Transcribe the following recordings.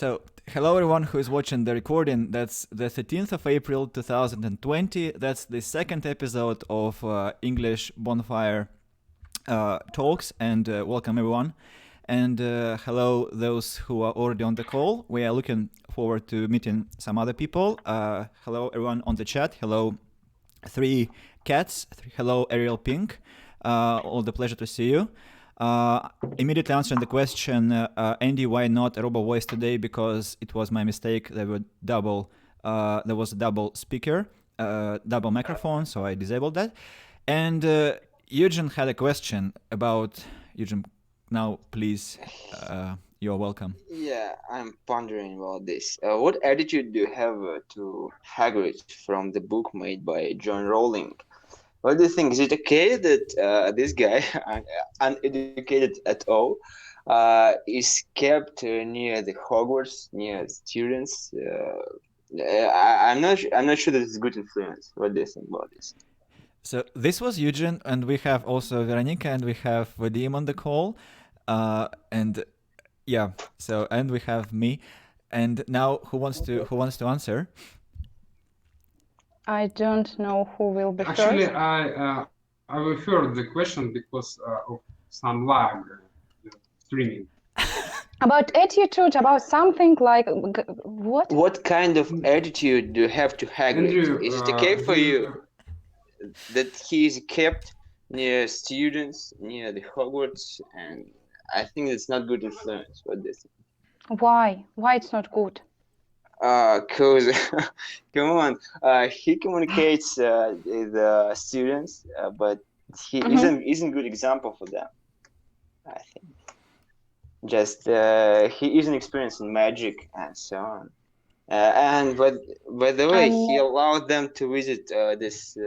So, hello everyone who is watching the recording. That's the 13th of April 2020. That's the second episode of English Bonfire talks, and welcome everyone. And hello those who are already on the call. We are looking forward to meeting some other people. Hello everyone on the chat. Hello three cats. Hello Ariel Pink. All the pleasure to see you. Immediately answering the question, Andy, why not a robo voice today? Because it was my mistake. There was a double speaker, double microphone, so I disabled that. And Eugene had a question about Eugene. Now, please, you're welcome. Yeah, I'm pondering about this. What attitude do you have to Hagrid from the book made by John Rowling? What do you think? Is it okay that this guy, uneducated at all, is kept near the Hogwarts, near students? I'm not sure that it's good influence. What do you think about this? So this was Eugene, and we have also Veronica, and we have Vadim on the call, and yeah. So and we have me, and now who wants to answer? I don't know who will be Actually, first. I referred the question because of some lag streaming. About attitude, about something like what? What kind of attitude do you have to Hagrid? Andrew, Is it okay for you that he is kept near students, near the Hogwarts, and I think it's not good influence. What do you think? Why? Why it's not good? Cause come on, he communicates with the students, but he isn't good example for them. I think just he isn't experienced in magic and so on. And but by the way, he allowed them to visit this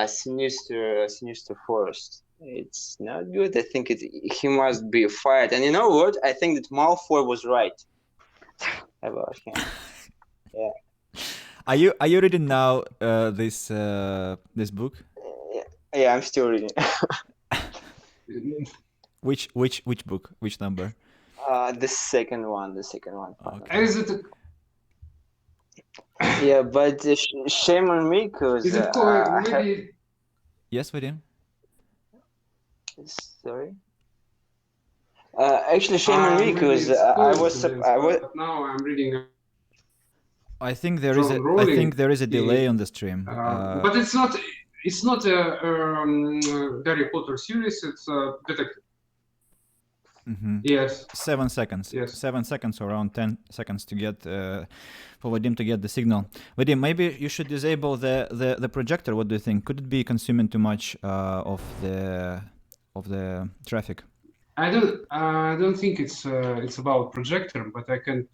sinister forest. It's not good. I think he must be fired. And you know what? I think that Malfoy was right about him. Yeah. Are you reading now this book? Yeah, I'm still reading. Which book? Which number? The second one. Okay. Is it? Yeah, but shame on me because. Is it maybe? Yes, Vadim. Sorry. Actually, shame on me because I was. Now I'm reading. I think there is a delay on the stream. But it's not a Harry Potter series. It's a detective. Mm-hmm. Yes. 7 seconds. Yes. 7 seconds, or around 10 seconds to get for Vadim to get the signal. Vadim, maybe you should disable the projector. What do you think? Could it be consuming too much of the traffic? I don't think it's about projector, but I can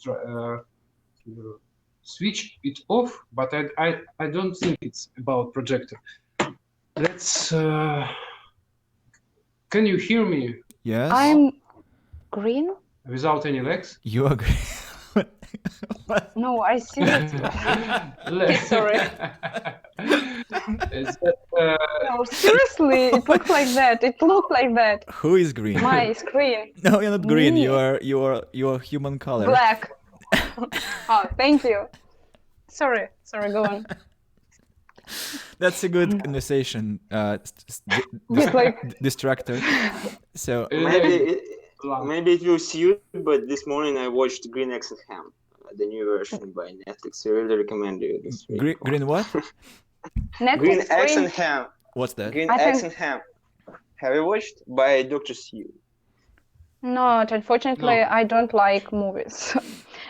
switch it off. But I don't think it's about projector. Let's. Can you hear me? Yes. I'm green. Without any legs? You agree? No, I see it. Sorry. No, seriously, it looks like that. It looked like that. Who is green? My screen. No, you're not green. Me. You are human color. Black. Oh, thank you. Sorry, go on. That's a good conversation distractor. So maybe it will suit, but this morning I watched Green Eggs and Ham, the new version by Netflix. I really recommend you this week. Green what? Green Eggs and Ham. What's that? Green Eggs and Ham. Have you watched by Dr. Seuss? Not, unfortunately, no. I don't like movies,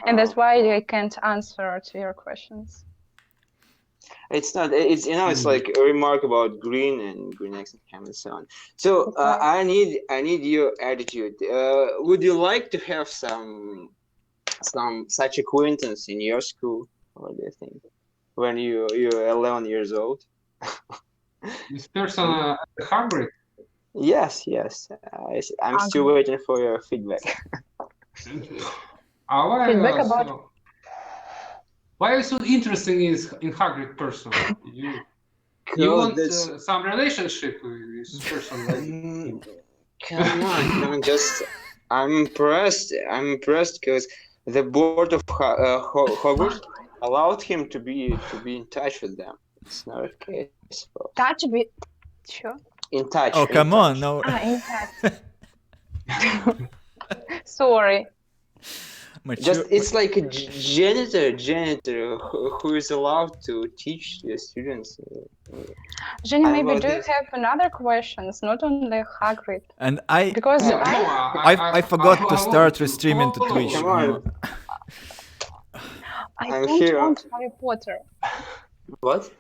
and that's why I can't answer to your questions. It's not. It's it's like a remark about green and Green Eggs and Ham and so on. So I need your attitude. Would you like to have some such acquaintance in your school? What do you think? When you're 11 years old. This person Hagrid. Yes. I'm still waiting for your feedback. Feedback about. Why are you so interested in Hagrid person? You want some relationship with this person? Like... Come on, just I'm impressed because the board of Hogwarts allowed him to be in touch with them. It's not a case, but Touch bit. Sure. in touch. Oh, in come touch. on, no. In touch. Sorry. Just it's like a janitor who is allowed to teach the students. Jenny, I maybe about do you this. have another questions, not only Hagrid? And I Because I forgot to start restreaming to Twitch. Come on. I I'm don't here. want Harry Potter. What?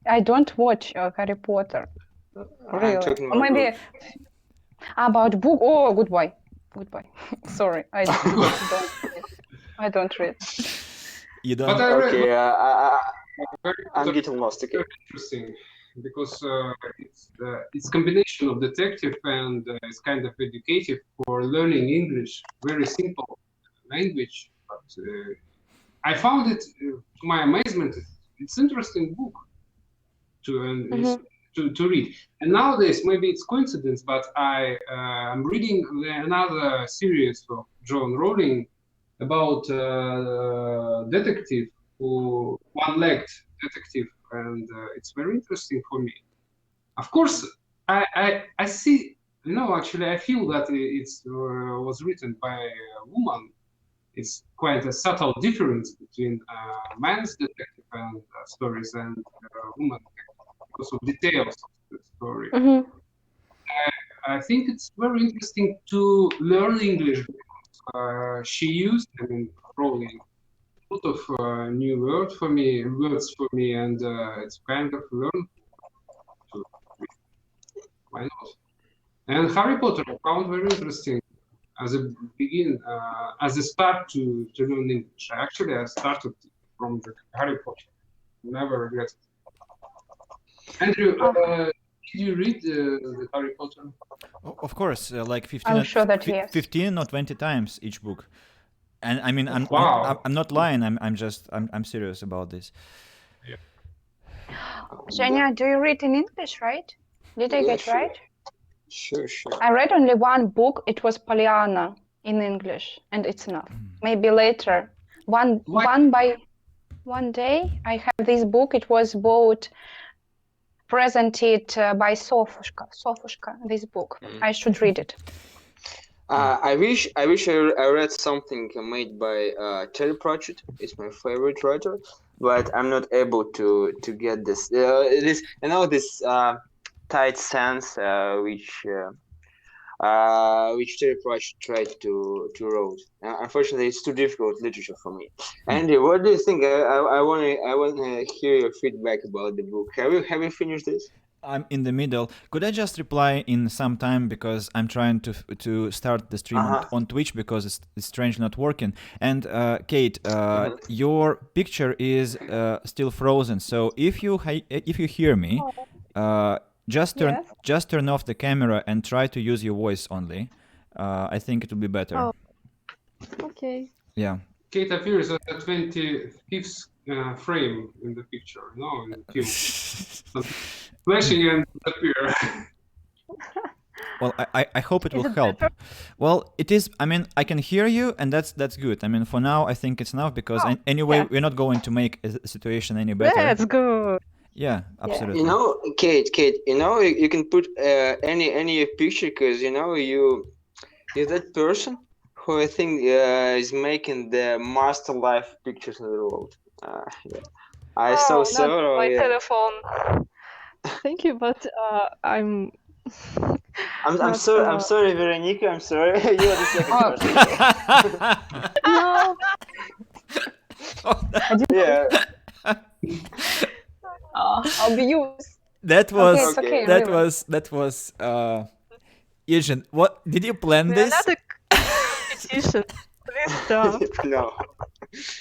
I don't watch Harry Potter. I'm Really? talking Or about maybe about book. Oh, goodbye. Goodbye. Sorry, I don't read. You But don't. I read Okay, Harry I'm Potter. getting lost. Okay. Very interesting because it's combination of detective and it's kind of educative for learning English. Very simple language, but I found it to my amazement. It's interesting book to read. And nowadays, maybe it's coincidence, but I'm reading another series of John Rowling about detective who one-legged detective, and it's very interesting for me. Of course, I see. Actually, I feel that it was written by a woman. It's quite a subtle difference between man's detective and stories and woman because of details of the story. I think it's very interesting to learn English because she used, Rowling, a lot of new words for me, and it's kind of learn to read. Why not? And Harry Potter I found very interesting as a start to learn English. Actually, I started from the Harry Potter. Never regret it. Andrew, did you read the Harry Potter? Of course, like 15, I'm sure that yes. 15 or 20 times each book. And I mean, Wow. I'm not lying. I'm serious about this. Zhenya, do you read in English, right? Did I Yeah, get sure. right? Sure. I read only one book. It was Pollyanna in English, and it's enough. Maybe later. One day, I have this book. It was bought, presented by Sofushka, this book. I should read it. I wish I read something made by Terry Pratchett. It's my favorite writer, but I'm not able to get this. This tight sense which Terry Pratchett tried to wrote. Unfortunately, it's too difficult literature for me. Andy, what do you think? I want to hear your feedback about the book. Have you finished this? I'm in the middle. Could I just reply in some time because I'm trying to start the stream on Twitch because it's strangely not working. And Kate, your picture is still frozen. So if you hear me, just turn off the camera and try to use your voice only. I think it will be better. Oh. Okay. Yeah. Kate appears at the 25th frame in the picture. No, in the film. Flashing and disappear. Well, I hope it will help. Well, it is. I mean, I can hear you, and that's good. I mean, for now, I think it's enough because anyway, we're not going to make a situation any better. That's good. Yeah, absolutely. Kate, you can put any picture because you're that person who I think is making the master life pictures in the world. I saw several. My telephone. Thank you, but I'm sorry. I'm sorry, Veronica. I'm sorry. You're the second person. No. Yeah. Abuse. That was okay, that really. was Yejin, what did you plan We're this? not a competition. Please stop. No.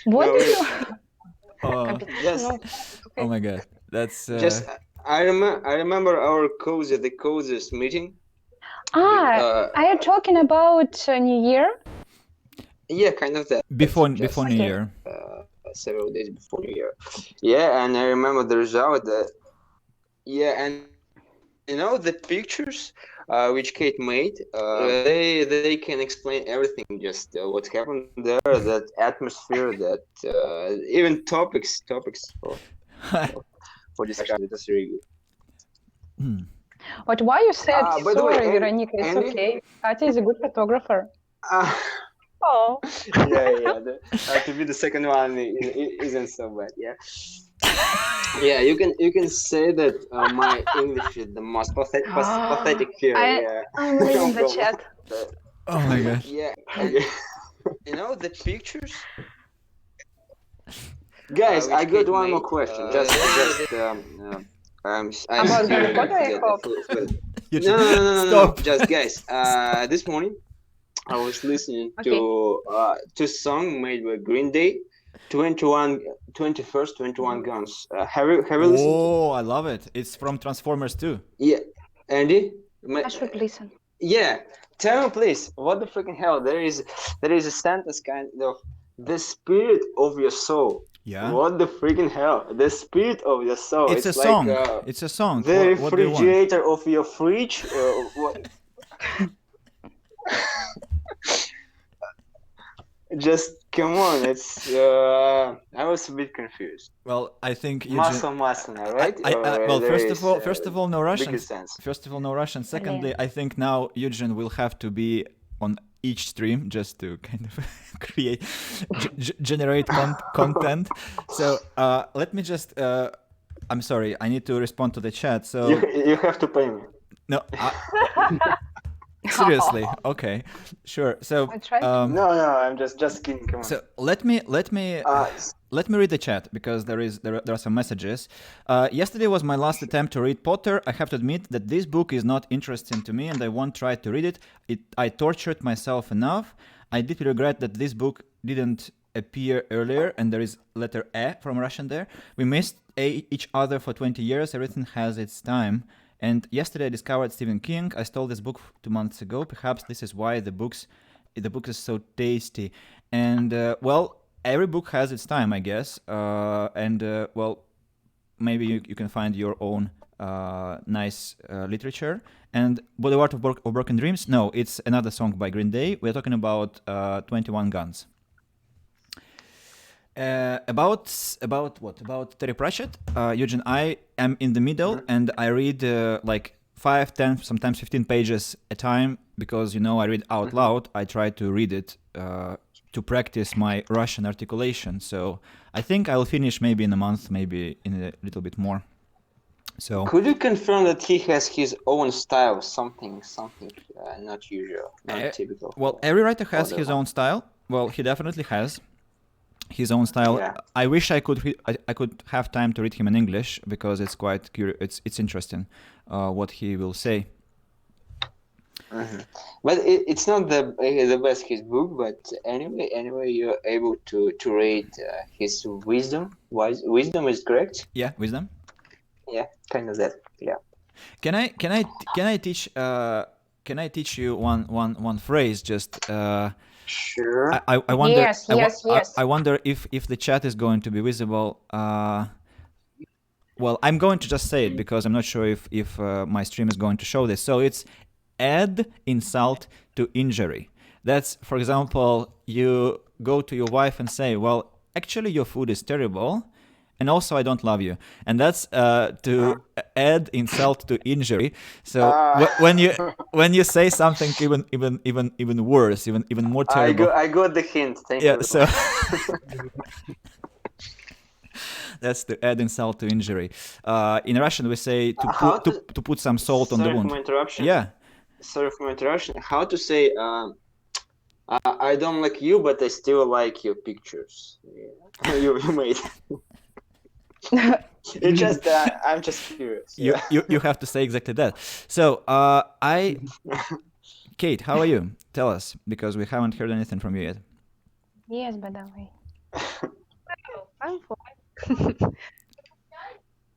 What No, do you? Yes. Oh my god, that's Just I remember our the coziest meeting. Are you talking about New Year? Yeah, kind of that. before Just, New Year. several days before New Year. Yeah, and I remember the result that. Yeah, and You know, the pictures which Kate made, they can explain everything. Just what happened there, that atmosphere, that even topics for discussion. It was really good. But why you said By the way, sorry, Veronica? It's Andy, okay. Katya is a good photographer. uh, Oh, yeah. To be the second one isn't so bad. Yeah. Yeah, you can say that my English is the most pathetic here. Yeah, I'm no leaving the problem. chat. Oh my gosh. Yeah, okay. You know the pictures, guys. I got one more question. Just I'm About still Harry Potter, I get hope. You No, Stop. Just guys. This morning I was listening to a song made by Green Day, 21 Guns. Have you listened to? Oh, I love it. It's from Transformers 2. Yeah, Andy. I should listen. Yeah, tell me please, what the freaking hell? There is a sentence kind of the spirit of your soul. Yeah. What the freaking hell? The spirit of your soul. It's a like song. It's a song. the What do you want? refrigerator of your fridge. What? Just come on. It's. I was a bit confused. Well, I think Eugene. Muscle, right? Well, There first of all, no bigger Russians. sense. First of all, no Russian. Secondly, I think now Eugene will have to be on each stream just to kind of create, generate content. So let me just. I'm sorry, I need to respond to the chat. So You have to pay me. no. Seriously, okay, sure. So I tried. No, I'm just kidding. Come on. so let me read the chat because there are some messages. Yesterday was my last attempt to read Potter. I have to admit that this book is not interesting to me, and I won't try to read it. I tortured myself enough. I deeply regret that this book didn't appear earlier, and there is letter E from Russian there. We missed each other for 20 years. Everything has its time. And yesterday I discovered Stephen King. I stole this book 2 months ago. Perhaps this is why the book is so tasty. And well, every book has its time, I guess. Well, maybe you can find your own nice literature. And Boulevard of Broken Dreams? No, it's another song by Green Day. We're talking about 21 Guns. About what? About Terry Pratchett? Eugene, I am in the middle and I read like 5, 10, sometimes 15 pages a time because, I read out loud. I try to read it to practice my Russian articulation. So I think I'll finish maybe in a month, maybe in a little bit more. So could you confirm that he has his own style, something not usual, not typical? Well, every writer has his own style. Well, he definitely has his own style. Yeah. I wish I could I could have time to read him in English because it's quite curious. It's interesting what he will say. Mm-hmm. But it's not the best his book. But anyway, you're able to read his wisdom. Wisdom is correct. Yeah, wisdom. Yeah, kind of that. Yeah. Can I teach you one phrase just? Sure. I wonder. Yes. I wonder if the chat is going to be visible. Well, I'm going to just say it because I'm not sure if my stream is going to show this. So it's add insult to injury. That's, for example, you go to your wife and say, well, actually your food is terrible, and also I don't love you. And that's to add insult to injury. So when you say something even worse, even more terrible. I got the hint. Thank you. Yeah. So that's to add insult to injury. In Russian, we say to put some salt on the wound. Sorry for my interruption. Yeah. Sorry for my interruption. How to say? I don't like you, but I still like your pictures. Yeah. you made. It's just I'm just curious. You have to say exactly that. So Kate, how are you? Tell us because we haven't heard anything from you yet. Yes, by the way. I'm fine.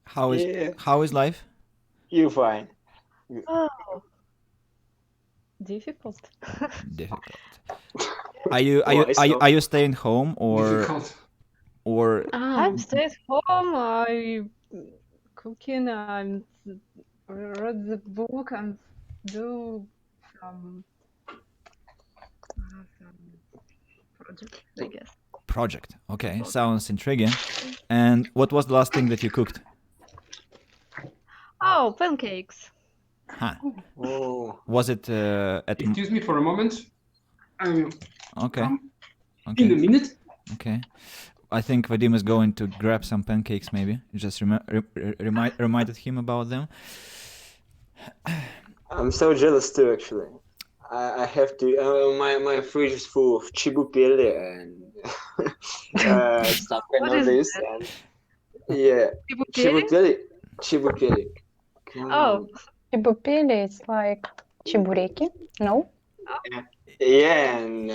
How is life? You fine. Oh, difficult. Difficult. Are you staying home Difficult. or I'm staying at home. I'm cooking. I'm read the book and do some project, I guess. Project. Okay, sounds intriguing. And what was the last thing that you cooked? Oh, pancakes. Huh. Oh, Was it at? Excuse me for a moment. I'm Okay. in a Okay. minute. Okay. I think Vadim is going to grab some pancakes. Maybe you just reminded him about them. I'm so jealous too, actually. I have to. My fridge is full of chibupele and stuff kind What of is this. that? And yeah, Chibupeli? chibupele. Come Oh, on. Chibupili is like chibureki. No? Yeah, and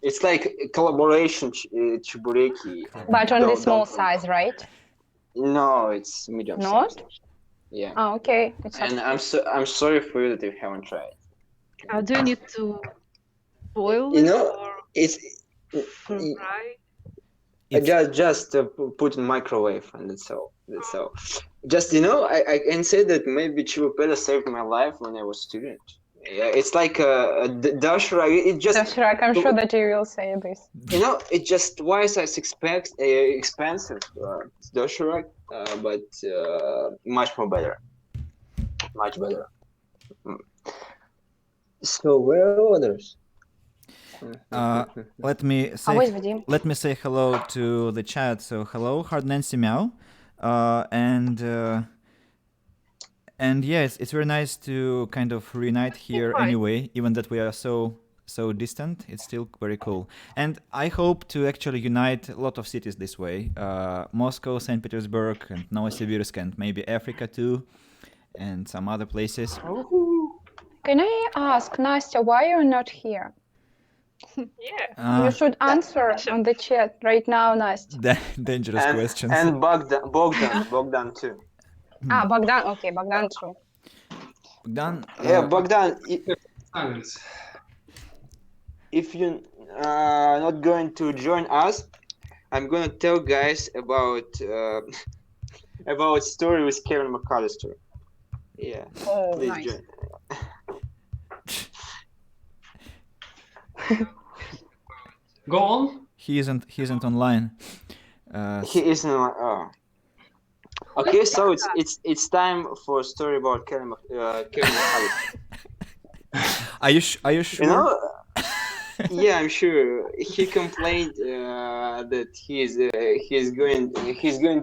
it's like a collaboration chibureki. But on the Don't- small don't- size, right? No, it's medium Not? size. Yeah, Oh, okay. It's and okay. I'm sorry for you that you haven't tried. do you need to boil You it know, or it's fry? just put in microwave and that's all. That's all. Just I can say that maybe chibupela saved my life when I was student. Yeah, it's like a dashra. It just Dashrak, I'm sure that you will say this. It's just twice as expensive doshirak, but much more better. Much better. Mm. So where are others? Let me How say is Vadim? let me say hello to the chat. So hello, Hard Nancy Meow, and yes, it's very nice to kind of reunite here Hi. anyway, even that we are so distant. It's still very cool, and I hope to actually unite a lot of cities this way: Moscow, Saint Petersburg, and Novosibirsk, and maybe Africa too, and some other places. Can I ask, Nastya, why you're not here? Yeah. You should answer on the chat right now, Nastya. Dangerous questions. And Bogdan too. Ah, Bogdan. Okay, Bogdan too. Bogdan, Yeah, Bogdan. Silence. If you're not going to join us, I'm gonna tell guys about about story with Kevin McAllister. Yeah, Oh, please nice. join. Go on. he isn't online. He isn't. Okay, so it's time for a story about Kevin McAllister. Are you sure? You know, yeah, I'm sure. He complained that he's going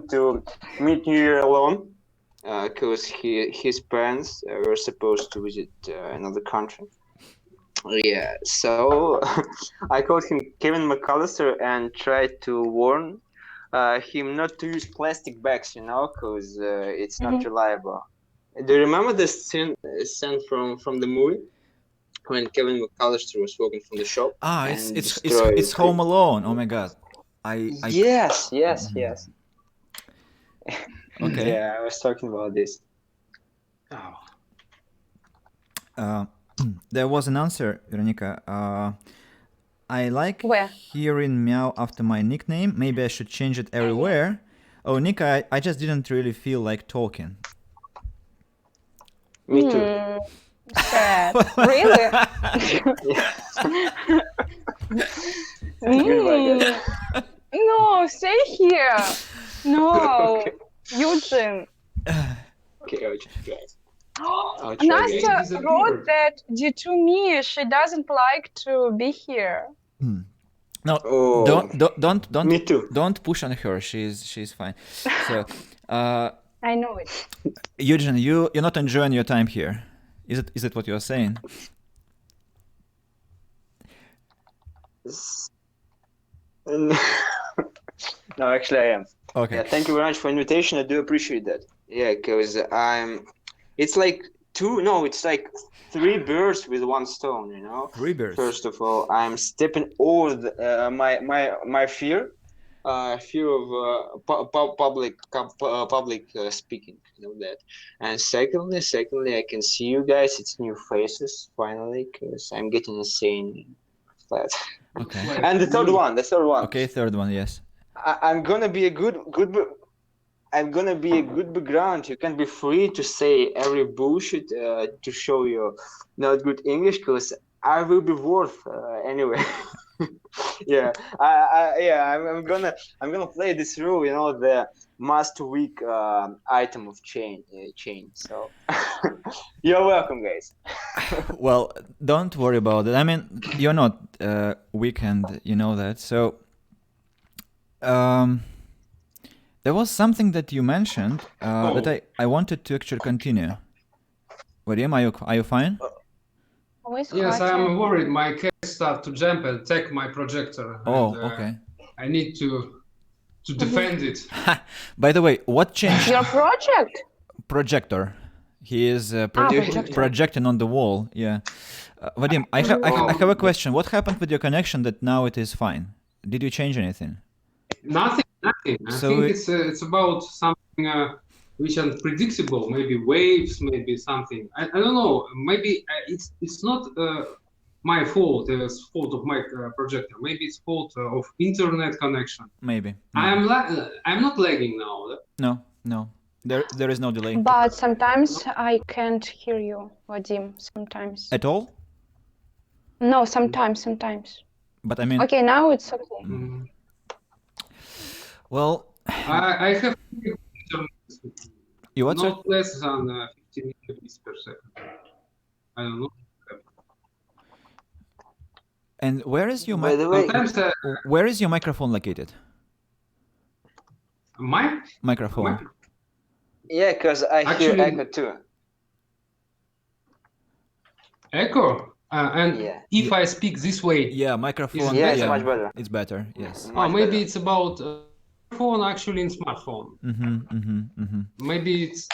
to meet New Year alone because his parents were supposed to visit another country. Yeah, so I called him Kevin McAllister and tried to warn him not to use plastic bags, because it's not reliable. Do you remember the scene from the movie when Kevin McAllister was walking from the shop? Ah, and it's destroyed Home Alone. Oh my God. I Yes. Okay. Yeah, I was talking about this. Oh. There was an answer, Veronica. I like Where? hearing meow after my nickname. Maybe I should change it everywhere. Oh, Nika, I just didn't really feel like talking. Me too. Sad. Really? Goodbye, guys. No, stay here. No, Okay. Eugene. Okay, I'll try, guys. I'll try, guys. Nastya disappeared. wrote that due to me, she doesn't like to be here. No, Oh, don't me too. don't push on her. She's fine. So, I know it. Eugene, you're not enjoying your time here. Is it what you're saying? No, actually, I am. Okay. Yeah, thank you very much for the invitation. I do appreciate that. Yeah, because it's like it's like three birds with one stone. 3 birds. First of all, I'm stepping over my fear of public speaking, that. And secondly, I can see you guys. It's new faces finally, because I'm getting insane flat. Okay. And the third one. Okay, third one, yes. I'm gonna be a good I'm gonna be a good background. You can be free to say every bullshit to show you not good English, because I will be worth anyway. Yeah, I'm gonna play this rule. You know, the must weak item of chain. So you're welcome, guys. Well, don't worry about it. I mean, you're not weekend, you know that. So, there was something that you mentioned that I wanted to actually continue. Vadim, are you fine? Who is Yes, Katya? I'm worried. My cat start to jump and attack my projector. Oh, and, okay. I need to defend it. By the way, what changed? Your project? Projector. He is Projector. projecting on the wall. Yeah. Vadim, I have a question. What happened with your connection that now it is fine? Did you change anything? Nothing. I So think it's about something which unpredictable. Maybe waves, maybe something. I don't know. Maybe it's not my fault. It's fault of my projector. Maybe it's fault of internet connection. Maybe. I'm not lagging now. No. There is no delay. But sometimes I can't hear you, Vadim. Sometimes. At all? No, sometimes. But I mean, Okay, now it's okay. well, I have internet. you what? Not less than 15 megabits per second. I don't know. And where is your By the way, Sometimes where is your microphone located? Microphone. yeah, because I hear Actually- echo too. Echo. And Yeah. if I speak this way, Yeah, microphone. Yeah, it's much better. It's better. Yes. Much maybe better. it's about phone actually in smartphone. Maybe it's,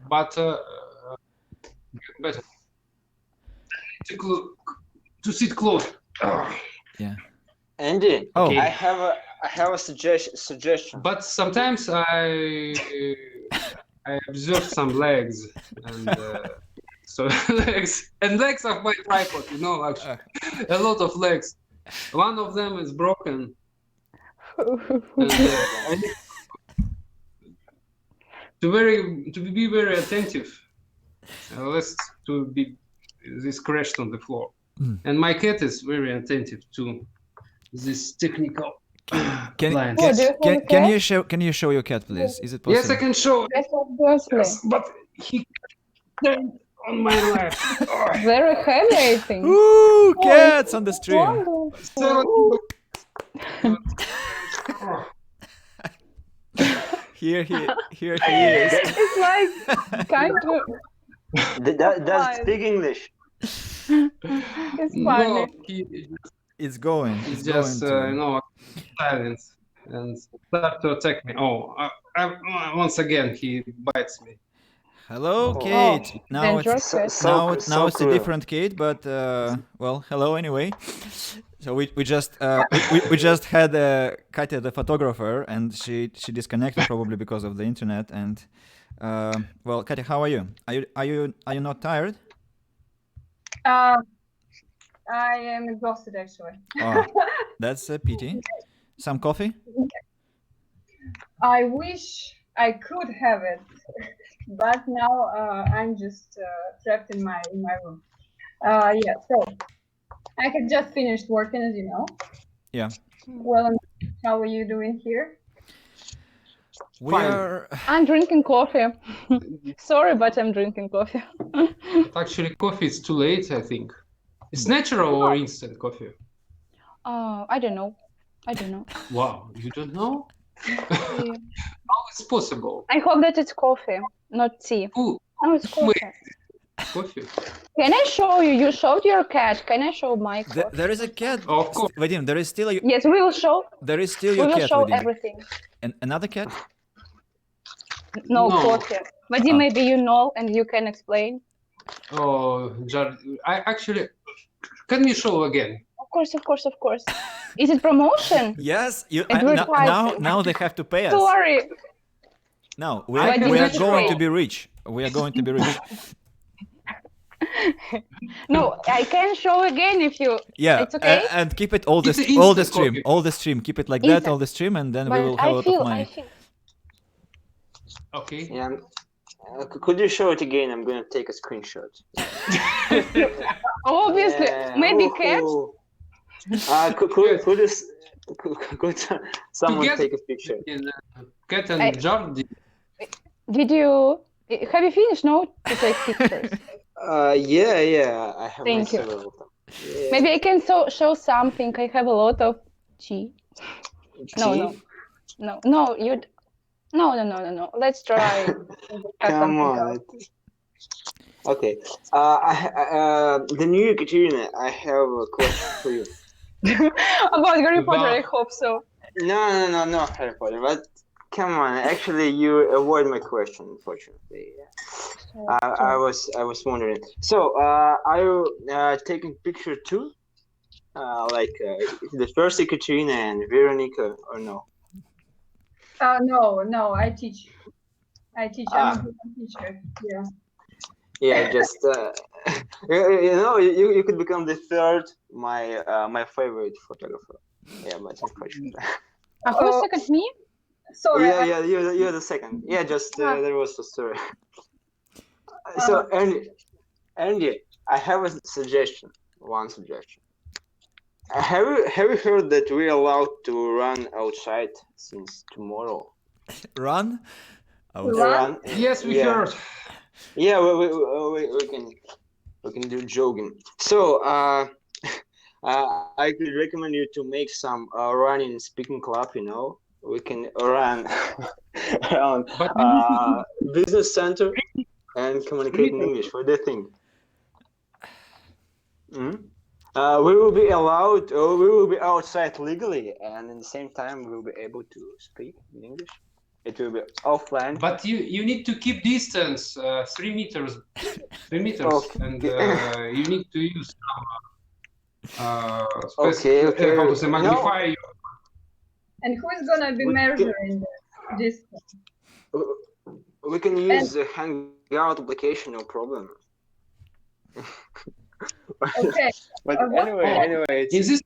but better to sit close. Yeah. Andy, Oh. I have a suggestion. But sometimes I observe some legs and so legs of my tripod. You know, actually, a lot of legs. One of them is broken. And, I need to be very attentive. Lest to be this crashed on the floor. And my cat is very attentive to this technical lines. Oh, do you have a cat? Can you show your cat, please? Is it possible? Yes, I can show. Yes, obviously. Yes, but he turned on my lap. Very heavy, I think. Ooh, cats on the stream. Wonderful. Here he is. It's like kind of. Does it speak English? It's No, funny. It's going. he's It's just going to. silence and start to attack me. Once again he bites me. Hello, Oh. Kate. Now Dangerous it's cat. now it's a cruel. different Kate, but well, hello anyway. So we just had Katya the photographer, and she disconnected probably because of the internet. And well, Katya, how are you? Are you not tired? I am exhausted actually. Oh, that's a pity. Some coffee? I wish I could have it, but now I'm just trapped in my room. Yeah, so I have just finished working, as you know. Yeah. Well, how are you doing here? We Fine. are. I'm drinking coffee. Sorry, but I'm drinking coffee. But actually, coffee is too late. I think it's natural or instant coffee. I don't know. Wow, you don't know? Yeah. How it's possible? I hope that it's coffee, not tea. Who No, it's coffee. coffee? Can I show you? You showed your cat. Can I show my cat? There is a cat. Of course. Vadim, there is still Yes, we will show. there is still We your will cat, show Vadim. everything. And another cat? No, No. coffee. Vadim, Ah. maybe you know and you can explain. Oh, I actually can you show again? Of course. Is it promotion? Yes. Advertising. Now they have to pay us. Sorry. No, I we are can going show. to be rich. We are going to be rich. No, I can show again if you. Yeah, It's okay. and keep it all the It's all the instant stream, copy. all the stream. Keep it like that, Instant. all the stream, and then we will But have a I lot feel, of money. Okay. Yeah. Could you show it again? I'm gonna take a screenshot. Obviously, Yeah. maybe cat. Woohoo. Could someone Together take a picture? in Cat and I- Jordi. Did you? Have you finished? No, to take pictures. Yeah. I have Thank you. several of them. Yeah. Maybe I can show something. I have a lot of tea. No. You. No. Let's try. Come on. Okay. The new Ekaterina, I have a question for you. About Harry Potter, Wow. I hope so. No, Harry Potter. But come on, actually, you avoid my question, unfortunately. I was wondering. So, are you taking picture too? Like the first Ekaterina and Veronica, or no? No, I teach. I'm a good teacher. Yeah. Yeah, just you could become the third, my favorite photographer. Yeah, but unfortunately. Who's second? Me? Sorry. Yeah, you're the second. Yeah, just there was a story. So, Andy, I have a suggestion. One suggestion. Have you heard that we're allowed to run outside since tomorrow? Run. Run? Yes, we Yeah. heard. Yeah, we can do jogging. So I could recommend you to make some running speaking club. We can run around But we need business center and communicate in English. What do you think? We will be allowed, or we will be outside legally, and at the same time we will be able to speak in English. It will be offline. But you need to keep distance 3 meters. 3 meters, Okay. and you need to use some Okay. how to say, No. magnifier. And who is gonna be We can- measuring this? We can use the Hangout application, no problem. Okay. But what- anyway, In this,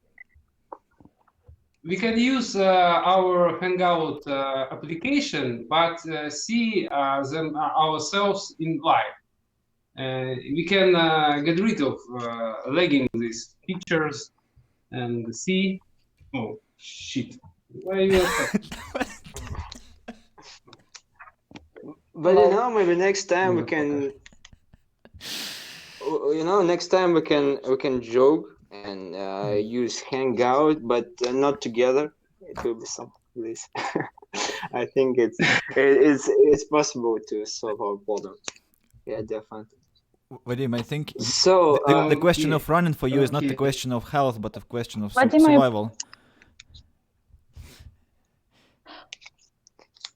we can use our Hangout application, but see them ourselves in live. We can get rid of lagging these pictures and see. Oh shit! Why are you? But maybe next time we can. Next time we can joke and use Hangout, but not together. It will be something like this. I think it's possible to solve our problem. Yeah, definitely. Vadim, I think So the question yeah. of running for you is not the Okay. question of health, but a question of Vadim, survival.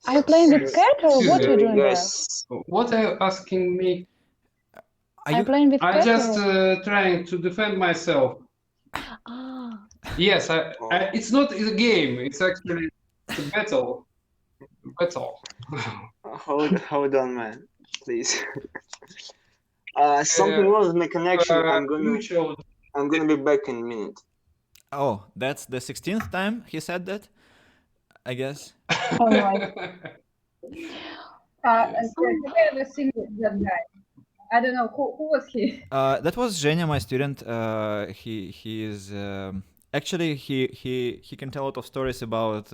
Are you playing with cat or what are you doing there? guys, What are you asking me? Are Are you you playing with I cat? just or... trying to defend myself. Ah, Yes, it's not a game. It's actually a battle. Battle. hold on, man, please. Something wrong with my connection. You showed. I'm gonna be back in a minute. Oh, that's the 16th time he said that, I guess. all right. And together with that guy. I don't know who was he. That was Zhenya, my student. He is actually he can tell a lot of stories about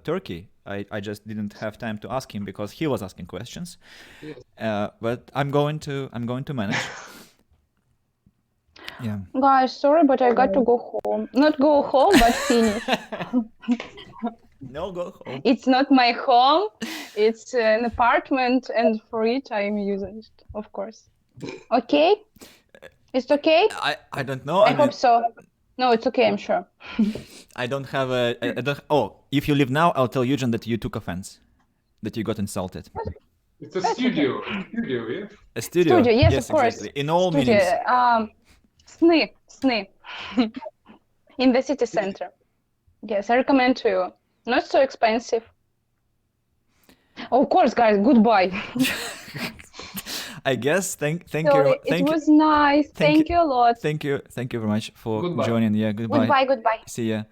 Turkey. I just didn't have time to ask him because he was asking questions. Yes. But I'm going to manage. Yeah. Guys, sorry, but I got to go home. Not go home, but finish. No, go home. It's not my home. It's an apartment, and for it I am using it, of course. Okay? It's okay? I don't know. I mean, hope so. No, it's okay, I'm sure. I don't have I don't. Oh, if you leave now, I'll tell Eugen that you took offense, that you got insulted. It's a studio. Studio, yeah. A studio. Studio, yes, of course. Exactly. In all Studio, meanings. Sny. In the city center. Yes, I recommend to you. Not so expensive. Of course, guys, goodbye. I guess thank So you it was nice. Thank you a lot. thank you very much for Goodbye. joining. Yeah, goodbye. Goodbye. See ya.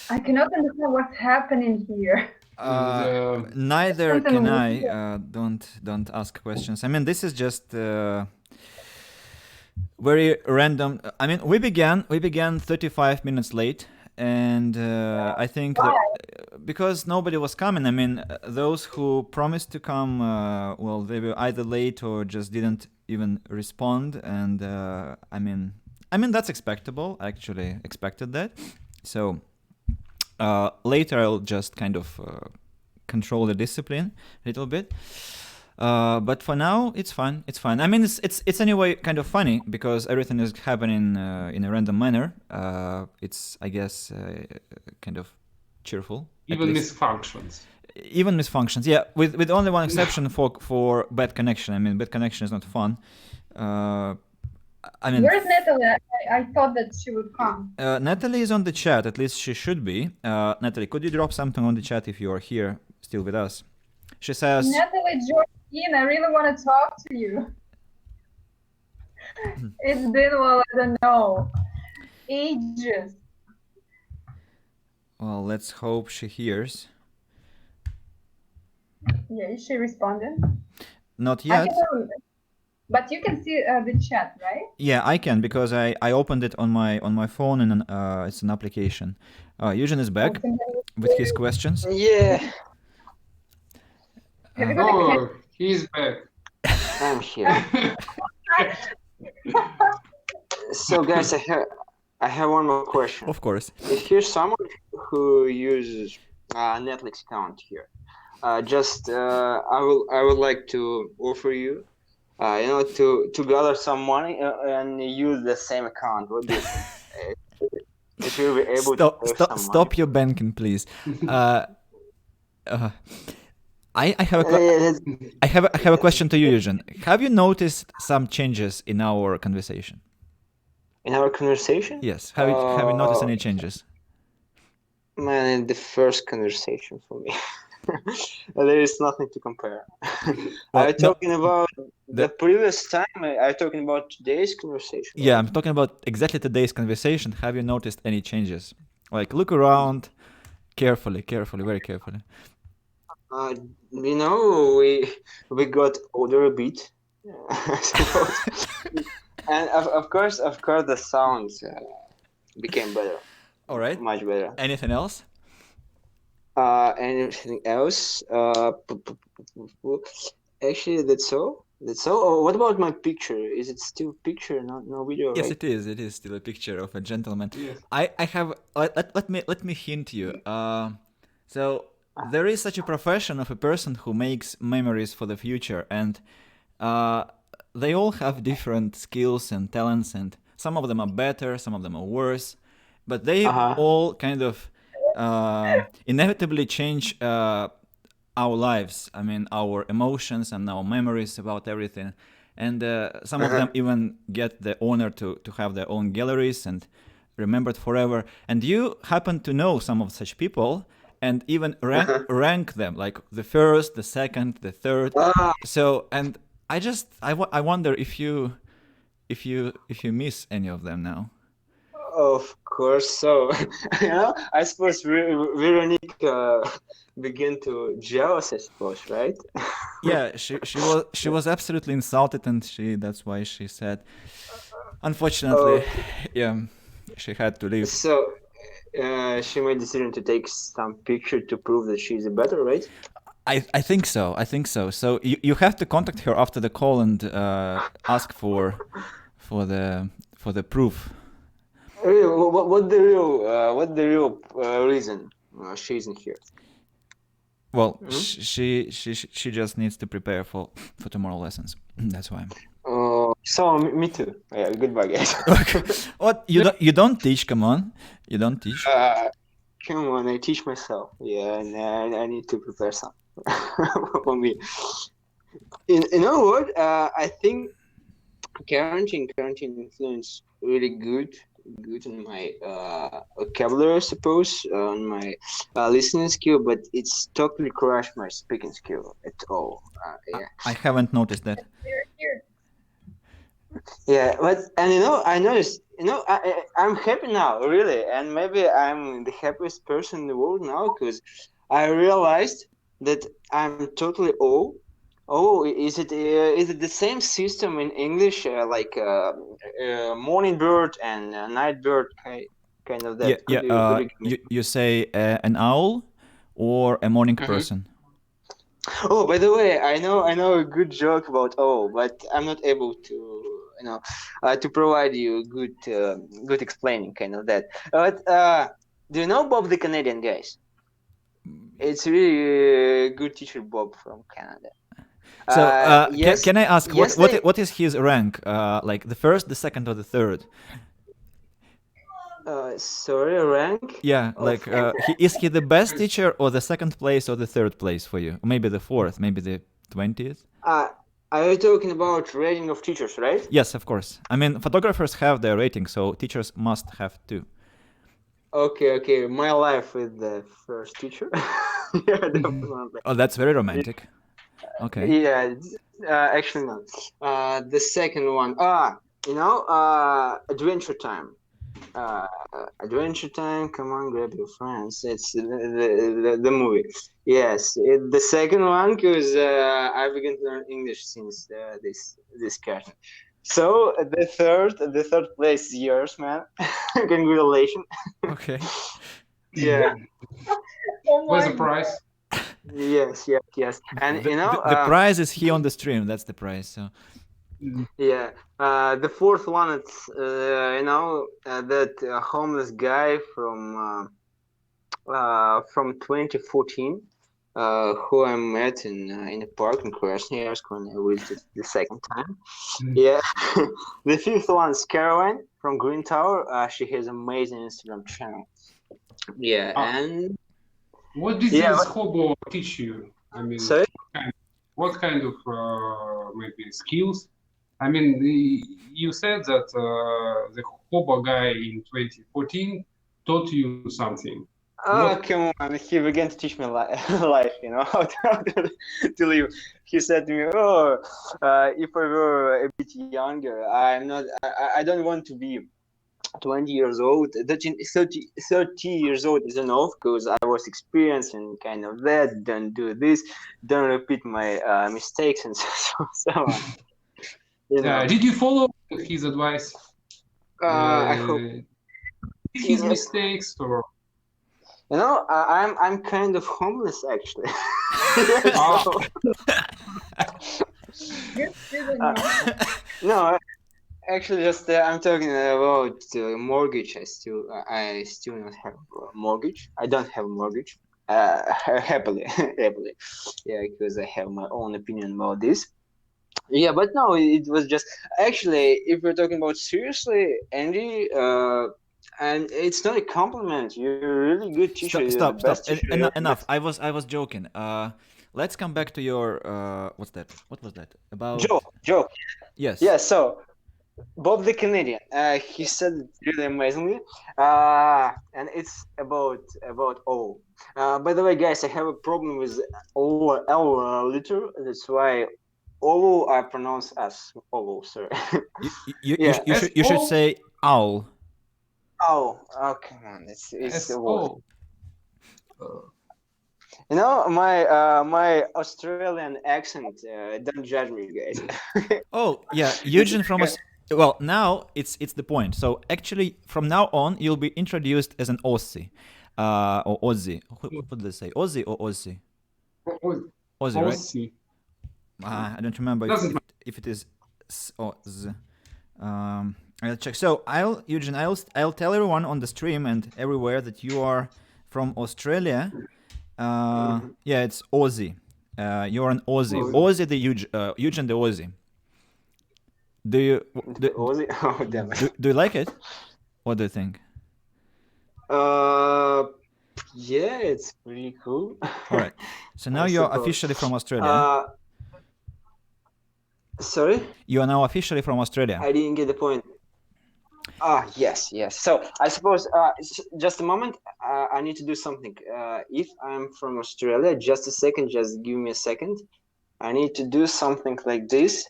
I cannot understand what's happening here. Neither Something can weird. I. Don't ask questions. I mean, this is just very random. I mean, we began 35 minutes late, and I think that because nobody was coming. I mean, those who promised to come, well, they were either late or just didn't even respond. And I mean that's expectable. I actually expected that. So later I'll just kind of control the discipline a little bit. But for now, it's fun. It's fun. I mean, it's anyway kind of funny because everything is happening in a random manner. It's, I guess, kind of cheerful. Even misfunctions. Even misfunctions, yeah. With only one exception for bad connection. I mean, bad connection is not fun. I mean, Where's Natalie? I thought that she would come. Natalie is on the chat. At least she should be. Natalie, could you drop something on the chat if you are here still with us? She says, Natalie, join in. I really want to talk to you. It's been, well, I don't know, ages. well, let's hope she hears. Yeah, is she responding? Not I yet. can, but you can see the chat, right? Yeah, I can because I opened it on my phone and it's an application. Eugen is back with his questions. Yeah, Have you got a Oh, he's back. I'm here. So, guys, I have one more question. Of course. If you're someone who uses Netflix account here, I would like to offer you, to gather some money and use the same account. What do you think? If you'll be able to save some Stop your banking, please. I have money. I have a question to you, Eugen. Have you noticed some changes in our conversation? In our conversation? Yes. Have you noticed any changes? Man, the first conversation for me. There is nothing to compare. Well, Are you talking about the the- previous time? Are you talking about today's conversation? Yeah, I'm talking about exactly today's conversation. Have you noticed any changes? Like, look around carefully, very carefully. We got older a bit, I suppose. And of course, the sounds became better, All right. much better. Anything else? Anything else? Actually, that's all. Oh, what about my picture? Is it still picture, no video, Yes, right? it is. It is still a picture of a gentleman. Yes. I have. Let me hint you. So there is such a profession of a person who makes memories for the future, and they all have different skills and talents, and some of them are better, some of them are worse, but they all kind of inevitably change our lives. I mean, our emotions and our memories about everything. And some of them even get the honor to have their own galleries and remembered forever. And you happen to know some of such people and even rank them, like the first, the second, the third. So, and I wonder if you miss any of them now. Of course. So, I suppose Veronique began to jealous, I suppose, right? Yeah, she was absolutely insulted, and that's why she said, unfortunately, yeah, she had to leave. So, she made decision to take some picture to prove that she's better, right? I think so. So you have to contact her after the call and ask for the proof. Really, what the real reason she isn't here? Well, she just needs to prepare for tomorrow lessons. That's why. So me too. Yeah, goodbye, guys. What you don't teach? Come on, you don't teach. Come on, I teach myself. Yeah, and I need to prepare some for me. In other words, I think quarantine influence really good good on my vocabulary, I suppose, on my listening skill, but it's totally crushed my speaking skill at all. Yeah. I haven't noticed that. Here. Yeah, but and I noticed, I'm happy now, really, and maybe I'm the happiest person in the world now because I realized that I'm totally O. Oh, is it the same system in English, like morning bird and night bird, kind of Yeah, that? yeah. Could you give me? You say an owl or a morning Mhm. person? Oh, by the way, I know a good joke about O, but I'm not able to to provide you good explaining kind of that. But do you know Bob the Canadian, guys? It's really good teacher Bob from Canada. So, Yes, can I ask yesterday. what is his rank? Like the first, the second, or the third? Sorry, rank Yeah, of. like is he the best teacher, or the second place, or the third place for you? Maybe the fourth, maybe the 20th. Uh, are you talking about rating of teachers, right? Yes, of course. I mean, photographers have their rating, so teachers must have too. Okay. My life with the first teacher. Yeah, definitely. Oh, that's very romantic. Okay. Yeah, actually no. The second one. Adventure Time. Uh, Adventure Time. Come on, grab your friends. It's the movie. Yes, the second one because I began to learn English since this cartoon. So the third place is yours, man. Congratulations. Okay. Yeah. Oh Where's my the price? Yes. And The prize is here on the stream. That's the prize. So yeah. The fourth one, it's that homeless guy from 2014, who I met in a park in Krasnoyarsk when I visited the second time. Yeah. The fifth one is Caroline from Green Tower. She has amazing Instagram channel. Yeah, Ah. and What did yeah. this hobo teach you? I mean, Sorry. what kind of maybe skills? I mean, you said that the hobo guy in 2014 taught you something. Oh, What? come on. He began to teach me life, how to live. He said to me, oh, if I were a bit younger, I don't want to be 20 years old. 30 years old is enough because I was experiencing kind of that. Don't do this. Don't repeat my mistakes and so on. Did you follow his advice? I hope. His Yes. mistakes or? I'm kind of homeless actually. So, Good student, man. no, actually, just I'm talking about mortgage. I still not have a mortgage. I don't have a mortgage. Happily, happily, yeah, because I have my own opinion about this. Yeah, but no, it was just actually, if we're talking about seriously, Andy, and it's not a compliment. You're a really good teacher. You're the stop. best teacher I ever Enough. met. I was joking. Let's come back to your what's that? What was that about? Joe. Yes. Yeah, so Bob the Canadian. He said it really amazingly, and it's about O. By the way, guys, I have a problem with L letter. That's why O I pronounce as O. Sorry. Yeah. You should say owl. Oh, come on, it's the word. S-O. My Australian accent. Don't judge me, guys. Oh yeah, Eugene from us. Well, now it's the point. So actually, from now on, you'll be introduced as an Aussie, or Aussie. What did they say? Aussie or Aussie? Aussie, right? Aussie. I don't remember if it is S or Z. I'll check. So Eugene, I'll tell everyone on the stream and everywhere that you are from Australia. Yeah, it's Aussie. You're an Aussie. Aussie the Eugene the Aussie. Do you Aussie? Oh, damn it. do you like it? What do you think? Yeah, it's pretty cool. All right. So now I you're suppose. officially from Australia. Sorry? You are now officially from Australia. I didn't get the point. Yes, yes. So I suppose just a moment. I need to do something. If I'm from Australia, just a second. Just give me a second. I need to do something like this.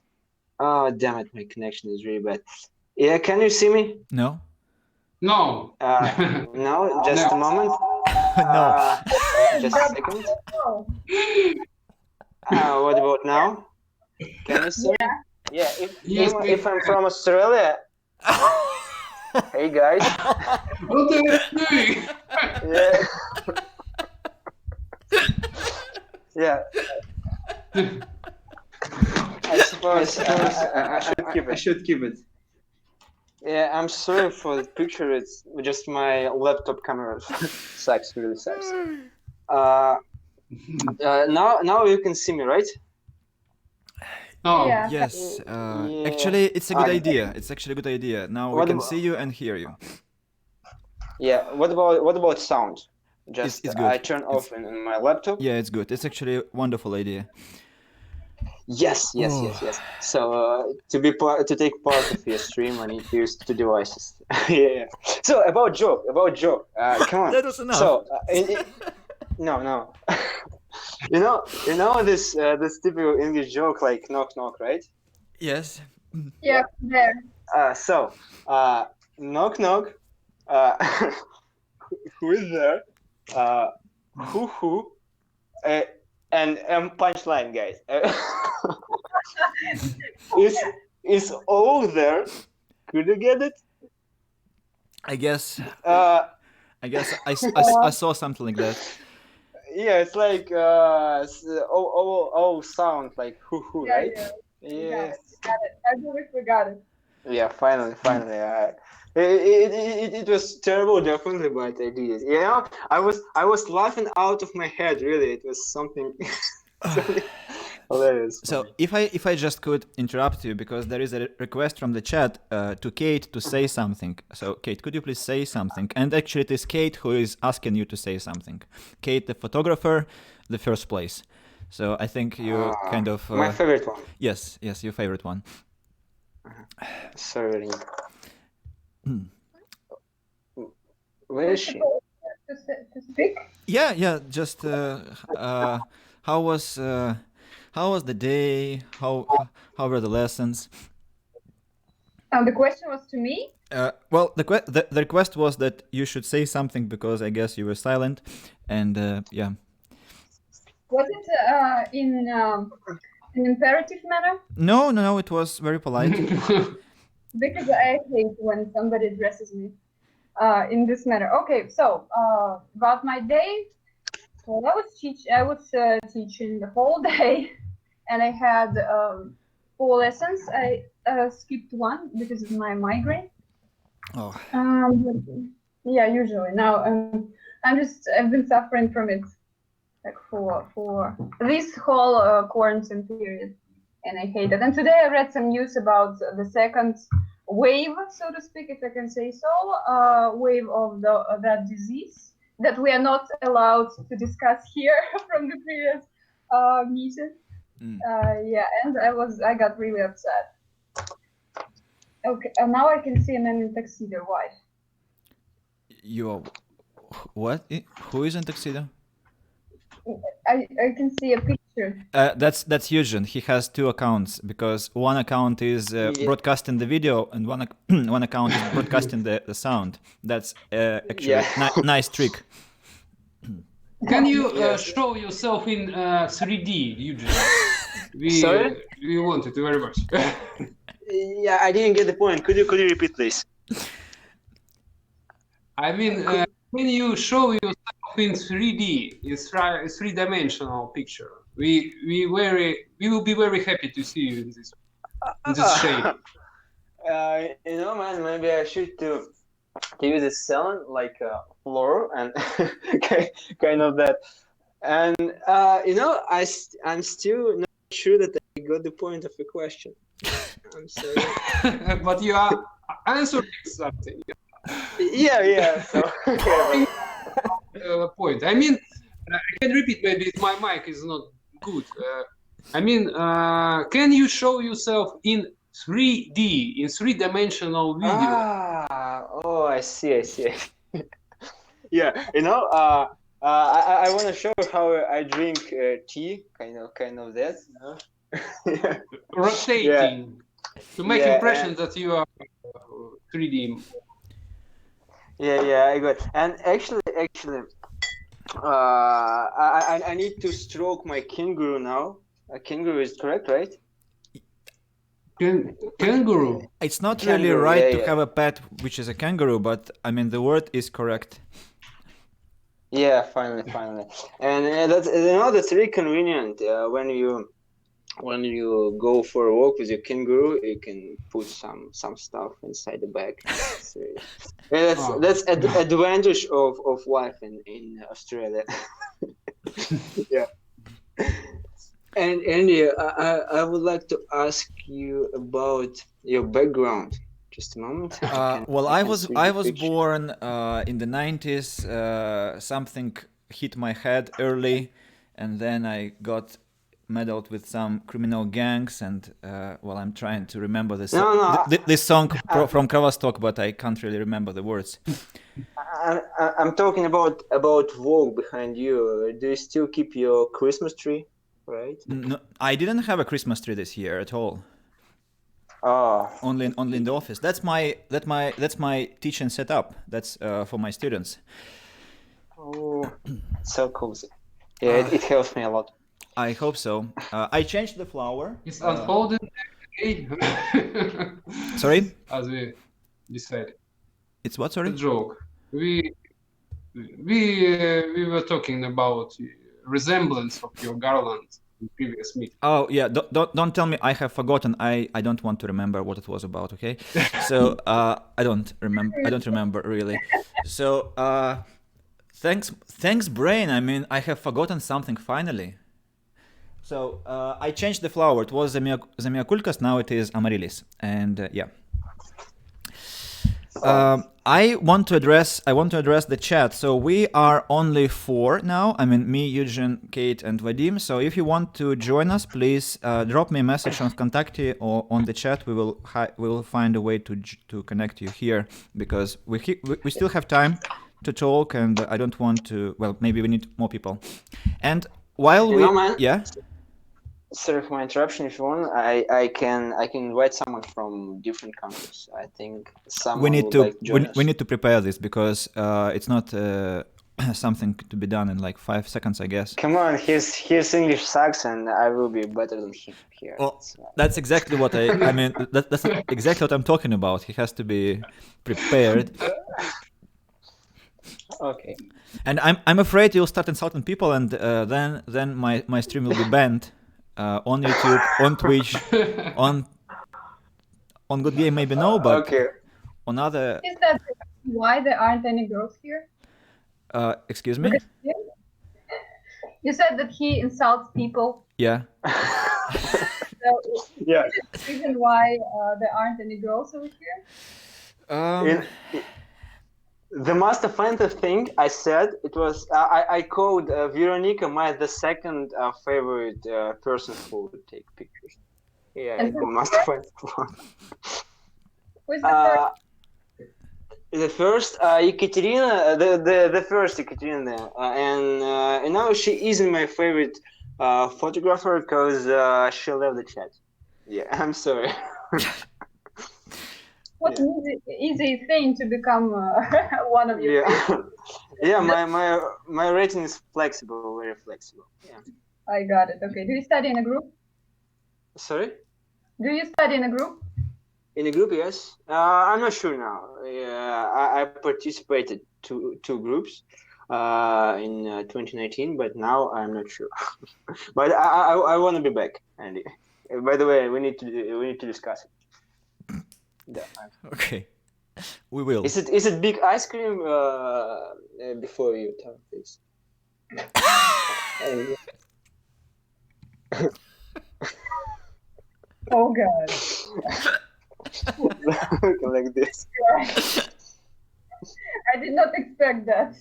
Oh, damn it! My connection is really bad. Yeah, can you see me? No. No. No, just a moment. No. Just a second. What about now? Can you see me? Yeah. Yes, If I'm from Australia. Hey guys. What are you doing? Yeah. Yeah. I suppose I should keep it. Yeah, I'm sorry for the picture. It's just my laptop camera sucks, really sucks. Now you can see me, right? Oh, Yeah. Yes. Yeah. Actually, it's a good idea. It's actually a good idea. Now we What can about- see you and hear you. Yeah. What about sound? Just It's good. I turn off in my laptop. Yeah, it's good. It's actually a wonderful idea. Yes. So to take part of your stream, I need to use two devices. Yeah. So about joke. Come on. That was enough. So no. you know this typical English joke like knock knock, right? Yes. Yeah, there. So knock knock. Who is there? Who? And punchline, guys. Is all there? Could you get it? I guess Uh, I saw something like that. yeah, it's like sound like who, Yeah, right? yeah. Yeah. Got it. I believe we got it. Yeah, finally. It was terrible, definitely, but I did it. You know, I was laughing out of my head. Really, it was something hilarious. for So me. if I just could interrupt you because there is a request from the chat to Kate to say something. So Kate, could you please say something? And actually, it is Kate who is asking you to say something. Kate, the photographer, the first place. So I think you kind of My favorite one. yes, your favorite one. Sorry. Where is she? To speak? Yeah. Just how was the day? How were the lessons? The question was to me. Well, the request was that you should say something because I guess you were silent, and yeah. Was it in an imperative manner? No, it was very polite. Because I hate when somebody addresses me in this manner. Okay, so about my day. Well, I was teaching the whole day, and I had 4 lessons. I skipped one because of my migraine. Oh, Yeah, usually now I've been suffering from it like for this whole quarantine period, and I hate it. And today I read some news about the second wave, so to speak, if I can say so, wave of that disease that we are not allowed to discuss here from the previous meeting. Yeah, and I got really upset. Okay, now I can see a man in tuxedo. Why? you what? Who is in tuxedo? I can see a picture. That's Eugen. He has 2 accounts because one account is broadcasting the video and one account is broadcasting the sound. That's actually nice trick. can you show yourself in 3D, Eugene? Sorry? We want it very much. Yeah, I didn't get the point. Could you repeat, please? I mean, can you show yourself in 3D, in three-dimensional picture? We will be very happy to see you in this shape. You know, man, maybe I should to use a sound like floor and kind of that. And you know, I'm still not sure that I got the point of the question. I'm sorry. But you are answering something. Yeah. So Point. I mean, I can repeat. Maybe my mic is not good. I mean, can you show yourself in 3D, in three-dimensional video. Oh, I see. Yeah, I want to show how I drink tea, kind of that. Yeah. Rotating to make Yeah, impression that you are 3D. Yeah, I got. And actually, I need to stroke my kangaroo now. A kangaroo is correct, right? Kangaroo. It's not really Kangaroo, right to yeah. have a pet which is a kangaroo, but I mean the word is correct. Yeah, finally. And that's really convenient when you go for a walk with your kangaroo. You can put some stuff inside the bag. That's advantage of life in Australia. Yeah. And Andy, I would like to ask you about your background. Just a moment. Well, I I can was switch I the was picture. born in the 90s. Something hit my head early, and then I got meddled with some criminal gangs. And well, I'm trying to remember this No, this song from Kravastok, but I can't really remember the words. I'm talking about Vogue behind you. Do you still keep your Christmas tree? Right. No, I didn't have a Christmas tree this year at all. Oh. Only in the office. That's my teaching setup. That's for my students. Oh, so cozy. Yeah, it helps me a lot. I hope so. I changed the flower. It's unfolded. Sorry? As we decided. It's what? A Sorry? joke. We were talking about resemblance of your garland in previous meeting. Oh yeah. Don't tell me I have forgotten. I don't want to remember what it was about. Okay. So I don't remember really. So thanks brain. I mean I have forgotten something finally. So I changed the flower. It was Zemiakulkas. Now it is Amaryllis. And yeah. I want to address the chat. So we are only 4 now. I mean, me, Eugene, Kate, and Vadim. So if you want to join us, please drop me a message on Kontakte or on the chat. We will find a way to connect you here because we still have time to talk, and I don't want to. Well, maybe we need more people. And while man, yeah. Sorry for my interruption. If you want, I can invite someone from different countries. I think someone We need would to like to join us. we need to prepare this because it's not something to be done in like 5 seconds, I guess. Come on, his English sucks, and I will be better than him here. Well, that's exactly what I mean. That's exactly what I'm talking about. He has to be prepared. Okay. And I'm afraid you'll start insulting people, and then my stream will be banned on YouTube, on Twitch, on Good Game maybe no, but Okay. on other. Is that why there aren't any girls here? Excuse me? You said that he insults people. Yeah. So Yeah. is it the reason why there aren't any girls over here? The most offensive thing I said, it was I called Veronica the second favorite person who would take pictures. Yeah, And it's the most offensive one. Who's the first? The first Ekaterina, the first Ekaterina, and now she isn't my favorite photographer because she left the chat. Yeah, I'm sorry. What an easy thing to become one of your favorites. Yeah, my rating is flexible, very flexible. Yeah. I got it. Okay. Do you study in a group? Sorry? Do you study in a group? In a group, yes. I'm not sure now. I participated two groups in 2019, but now I'm not sure. But I want to be back, Andy. By the way, we need to discuss it. Yeah. Okay. We will. Is it big ice cream before you tell this? Oh God. Like this. I did not expect that.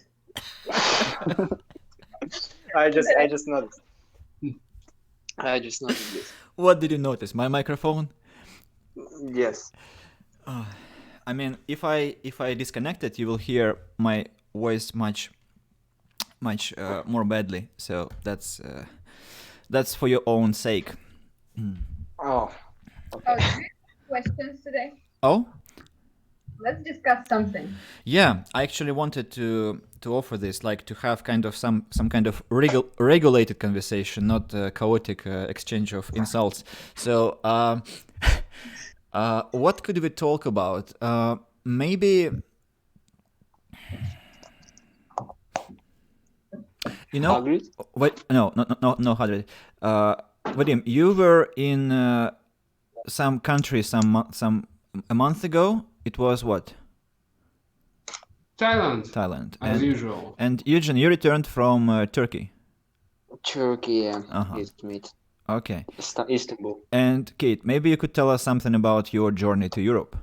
I just noticed. I just noticed this. What did you notice? My microphone? Yes. I mean, if I disconnect it, you will hear my voice much more badly. So that's for your own sake. Oh. Oh, Okay. do you have questions today? Oh, Let's discuss something. yeah. I actually wanted to offer this, like to have kind of some kind of regulated conversation, not a chaotic exchange of insults. So, what could we talk about? Maybe. You know, Hagrid? what? No, Hadrid. Vadim, you were in some country some a month ago. It was what? Thailand, Thailand. as usual. And Eugene, you returned from Turkey. Turkey, yeah. Uh-huh. Izmit. Okay. Istanbul. And Kate, maybe you could tell us something about your journey to Europe.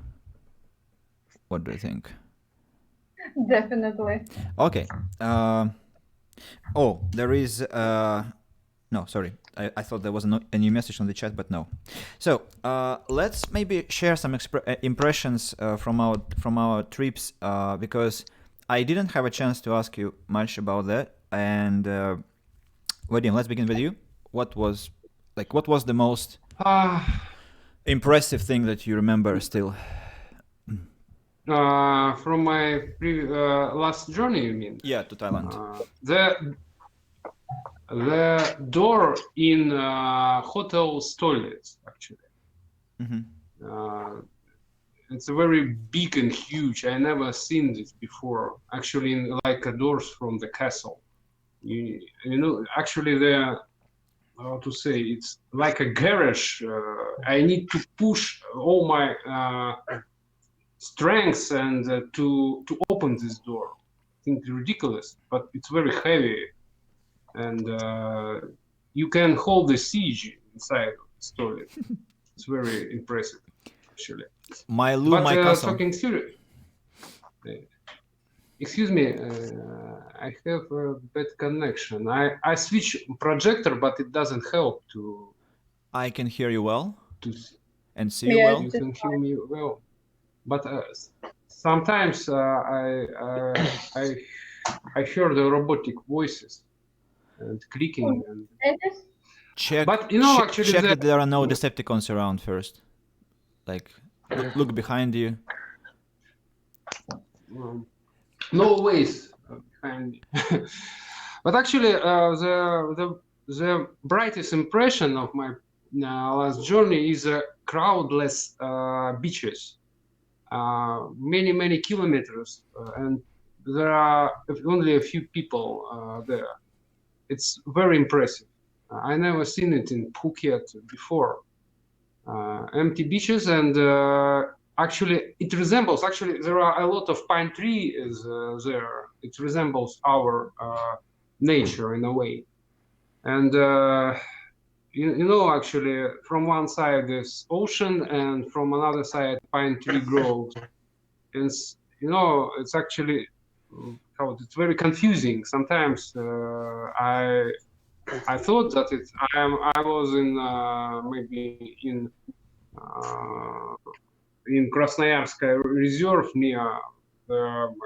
What do you think? Definitely. Okay. Oh, there is. No, sorry. I thought there was a new message on the chat, but no. So let's maybe share some impressions from our trips because I didn't have a chance to ask you much about that. And Vadim, let's begin with you. What was the most impressive thing that you remember still? From my last journey, you mean? Yeah, to Thailand. The door in hotel's toilets, actually. Mm-hmm. It's very big and huge. I never seen this before. Actually, like doors from the castle. You know, actually, how to say, it's like a garage. I need to push all my strengths and to open this door. I think it's ridiculous, but it's very heavy, and you can hold the siege inside this toilet. It's very impressive, actually. My castle. Talking serious. Excuse me, I have a bad connection. I switch projector, but it doesn't help to. I can hear you well. And see Yes, you well. You can hear me well, but sometimes I hear the robotic voices and clicking and. Check. But you know, check, actually, check that there are no Decepticons around first. Like, look behind you. No ways behind me. But actually, the brightest impression of my last journey is crowdless beaches. Many kilometers, and there are only a few people there. It's very impressive. I never seen it in Phuket before. Empty beaches, and actually it resembles. Actually, there are a lot of pine trees there. It resembles our nature in a way, and you know, actually, from one side is ocean, and from another side pine tree groves. And you know, it's actually it's very confusing. Sometimes I thought that I was in maybe in Krasnoyarsk reserve near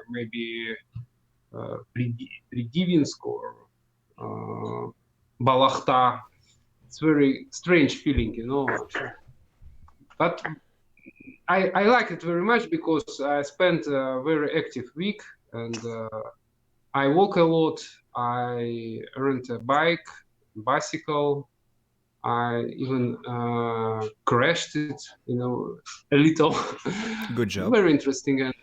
maybe Pridivinsk or Balachta. It's very strange feeling, you know. But I like it very much because I spent a very active week, and I walk a lot. I rent a bicycle. I even crashed it, you know, a little. Good job. Very interesting.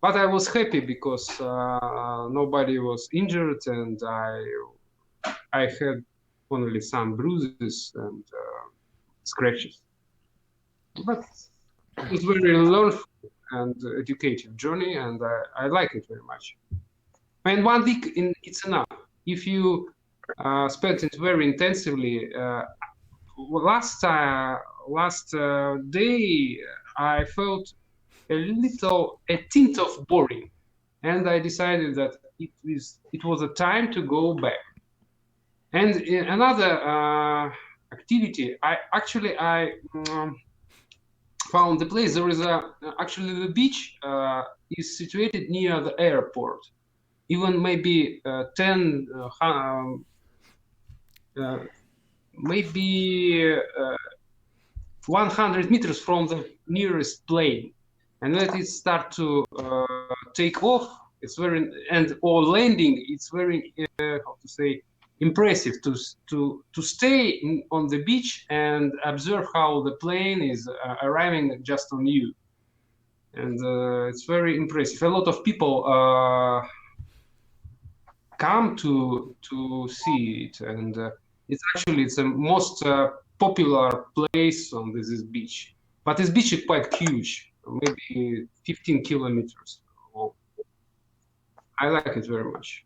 But I was happy because nobody was injured, and I had only some bruises and scratches. But it's very learnful and educative journey, and I like it very much. And 1 week it's enough. If you spend it very intensively, last day I felt a tint of boring, and I decided that it was a time to go back. And another activity, I found the place. There is actually the beach is situated near the airport, even maybe 100 meters from the nearest plane. And when it start to take off, it's very or landing. It's very how to say, impressive to stay on the beach and observe how the plane is arriving just on you. And it's very impressive. A lot of people come to see it, and it's the most popular place on this beach. But this beach is quite huge, maybe 15 kilometers long. I like it very much.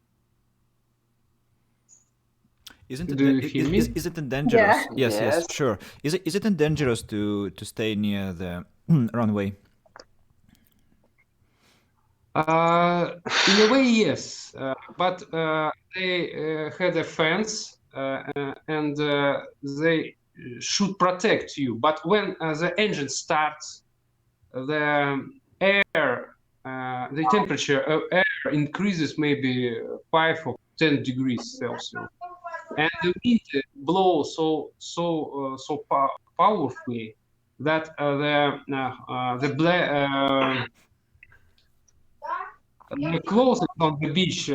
Isn't it? Do you hear me? Is it dangerous? Yeah. Yes, Yes. sure. Is it dangerous to stay near the runway? In a way, yes, but they had a fence and they should protect you. But when the engine starts, the air, the temperature of air increases maybe 5 or 10 degrees Celsius, and the wind blows so powerfully that the clothes on the beach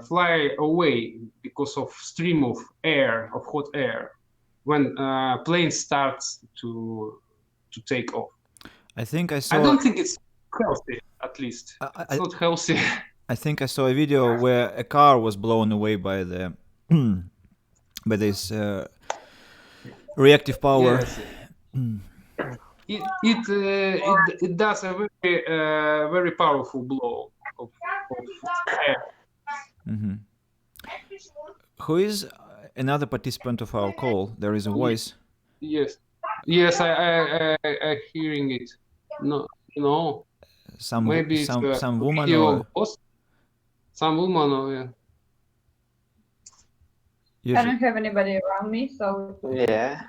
fly away because of stream of air, of hot air, when plane starts to take off. I think I I saw. don't think it's healthy, at least. I- It's not healthy. I think I saw a video where a car was blown away by the by this reactive power. Yes. It does a very powerful blow of air. Hmm. Who is another participant of our call? There is a voice. Yes, I hearing it. No, Some maybe it's some woman video or host. Some woman or yeah. I don't have anybody around me, so Yeah.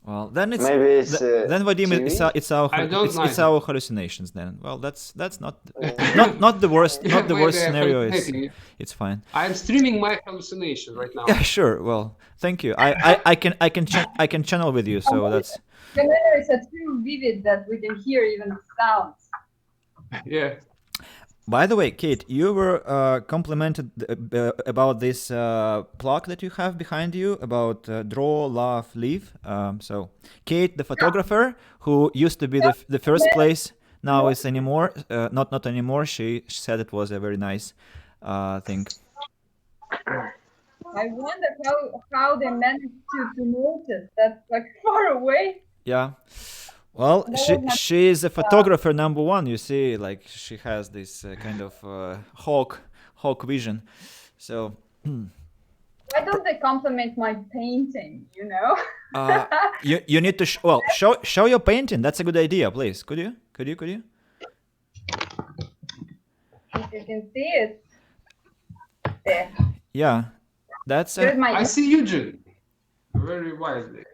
Well, then it's Maybe it's then Vadim, it's TV? it's our hallucinations. Then, well, that's not not the worst Maybe I'm scenario. hallucinating. It's fine. I'm streaming my hallucination right now. Yeah, sure. Well, thank you. I can channel with you, so that's. the memories are too vivid that we can hear even sounds. Yeah. By the way, Kate, you were complimented about this plaque that you have behind you about draw, laugh, leave. So, Kate, the photographer, who used to be the first place, now is anymore. Not anymore. She said it was a very nice thing. I wonder how they managed to notice that like far away. Yeah. Well, she is a photographer number one. You see, like she has this kind of hawk vision. So. Why don't they compliment my painting? You know. You need to show your painting. That's a good idea, please. Could you? If you can see it. There. Yeah, that's. Here's my. I see Eugene very wisely.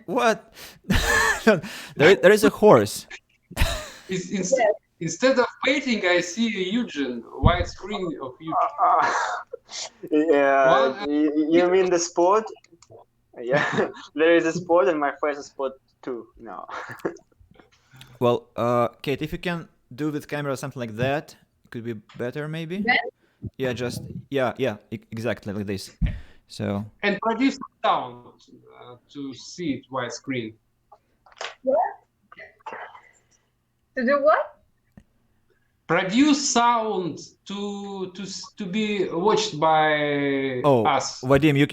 What? there is a horse. Instead of painting, I see Eugene, white screen of Eugene. Yeah, you mean the sport? Yeah, there is a sport, and my face is sport too. No. Well, Kate, if you can do with camera something like that, it could be better, maybe. Yeah, just exactly like this. So. And produce sound to see it widescreen. What? To do what? Produce sound to be watched by us. Vadim, you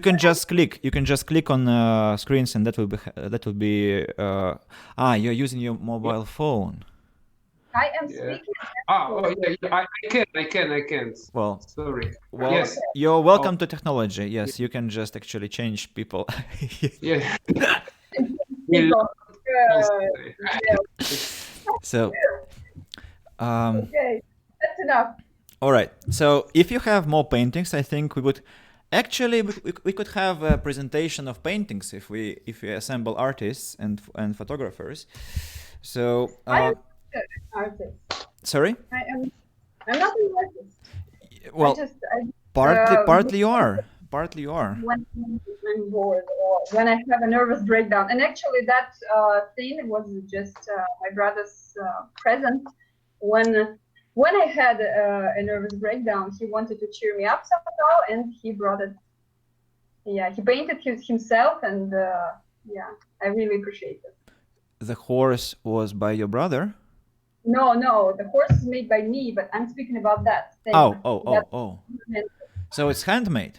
can just click. You can just click on screens, and that will be. You're using your mobile phone. I am speaking. I can. Well, sorry. Well, yes. You're welcome to technology. Yes, you can just actually change people. Yeah. So. Okay, that's enough. All right. So if you have more paintings, I think we would Actually, we could have a presentation of paintings if we assemble artists and photographers. So I am an artist. sorry. I'm not an artist. Well, I partly you are. Partly you are. when I'm bored or when I have a nervous breakdown. And actually, that thing was just my brother's present. When I had a nervous breakdown, he wanted to cheer me up somehow, and he brought it. Yeah, he painted himself, and yeah, I really appreciate it. The horse was by your brother? No, the horse is made by me, but I'm speaking about that thing. Oh. So it's handmade?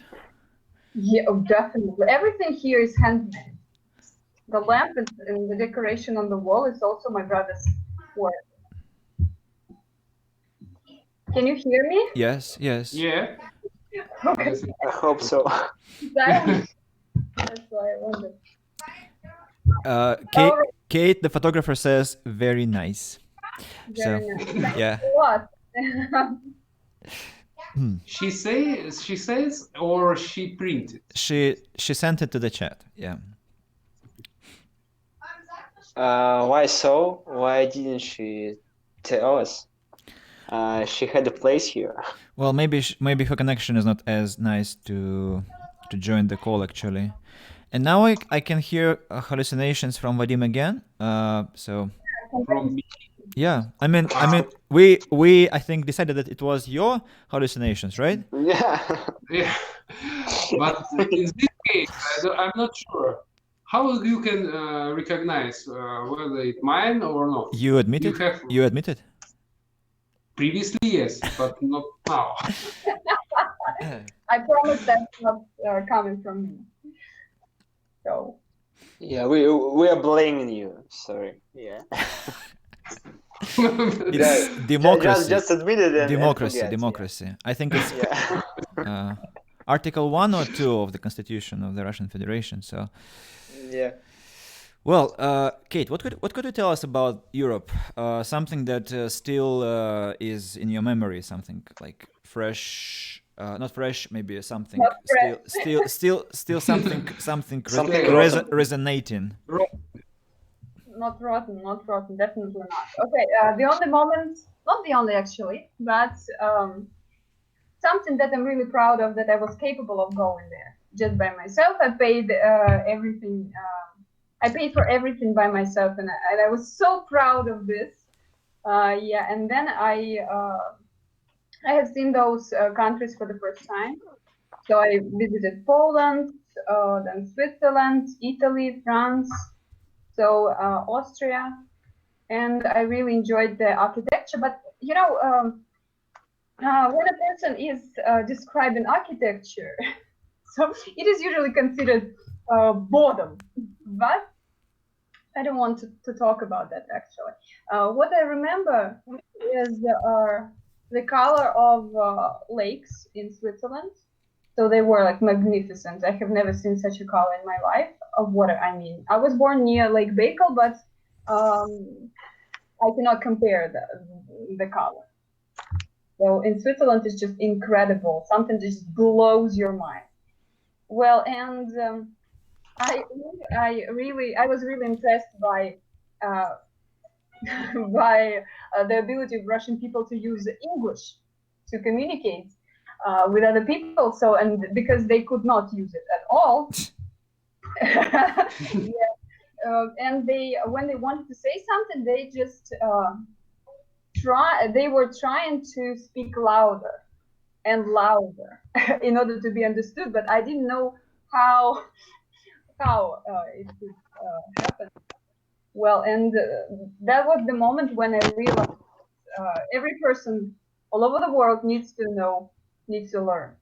Yeah, oh, definitely. Everything here is handmade. The lamp and the decoration on the wall is also my brother's work. Can you hear me? Yes. Yeah. Okay. I hope so. That's why I wondered. Kate, the photographer, says very nice. Very nice. Yeah. What? She says, or she printed. She sent it to the chat. Yeah. Why so? Why didn't she tell us? She had a place here. Well, maybe her connection is not as nice to join the call actually. And now I can hear hallucinations from Vadim again. So. From me. Yeah, I mean, we I think decided that it was your hallucinations, right? Yeah. Yeah. But in this case, I'm not sure. How you can recognize whether it's mine or not? You admit it? You admit it? Previously, yes, but not now. I promise that's not coming from me. So. Yeah, we are blaming you. Sorry. Yeah. It's democracy. Just admit it. And democracy. Yeah. I think it's Article 1 or 2 of the Constitution of the Russian Federation. So. Yeah. Well, Kate, what could you tell us about Europe? Something that still is in your memory. Something like fresh. Not fresh, maybe something still something resonating. Not rotten, definitely not. Okay, the only moment, not the only actually, but something that I'm really proud of, that I was capable of going there just by myself. I paid everything. I paid for everything by myself, and I was so proud of this. Yeah, and then I have seen those countries for the first time. So I visited Poland, then Switzerland, Italy, France, so Austria, and I really enjoyed the architecture. But you know, when a person is describing architecture, so it is usually considered boredom. But I don't want to talk about that actually. What I remember is the color of lakes in Switzerland. So they were like magnificent. I have never seen such a color in my life of water. I mean, I was born near Lake Baikal, but I cannot compare the color. So in Switzerland, it's just incredible. Something just blows your mind. Well, and I was really impressed by the ability of Russian people to use English to communicate with other people. So, and because they could not use it at all, yeah, and when they wanted to say something, they just they were trying to speak louder and louder in order to be understood. But I didn't know how it could happen. Well, and that was the moment when I realized every person all over the world needs to learn.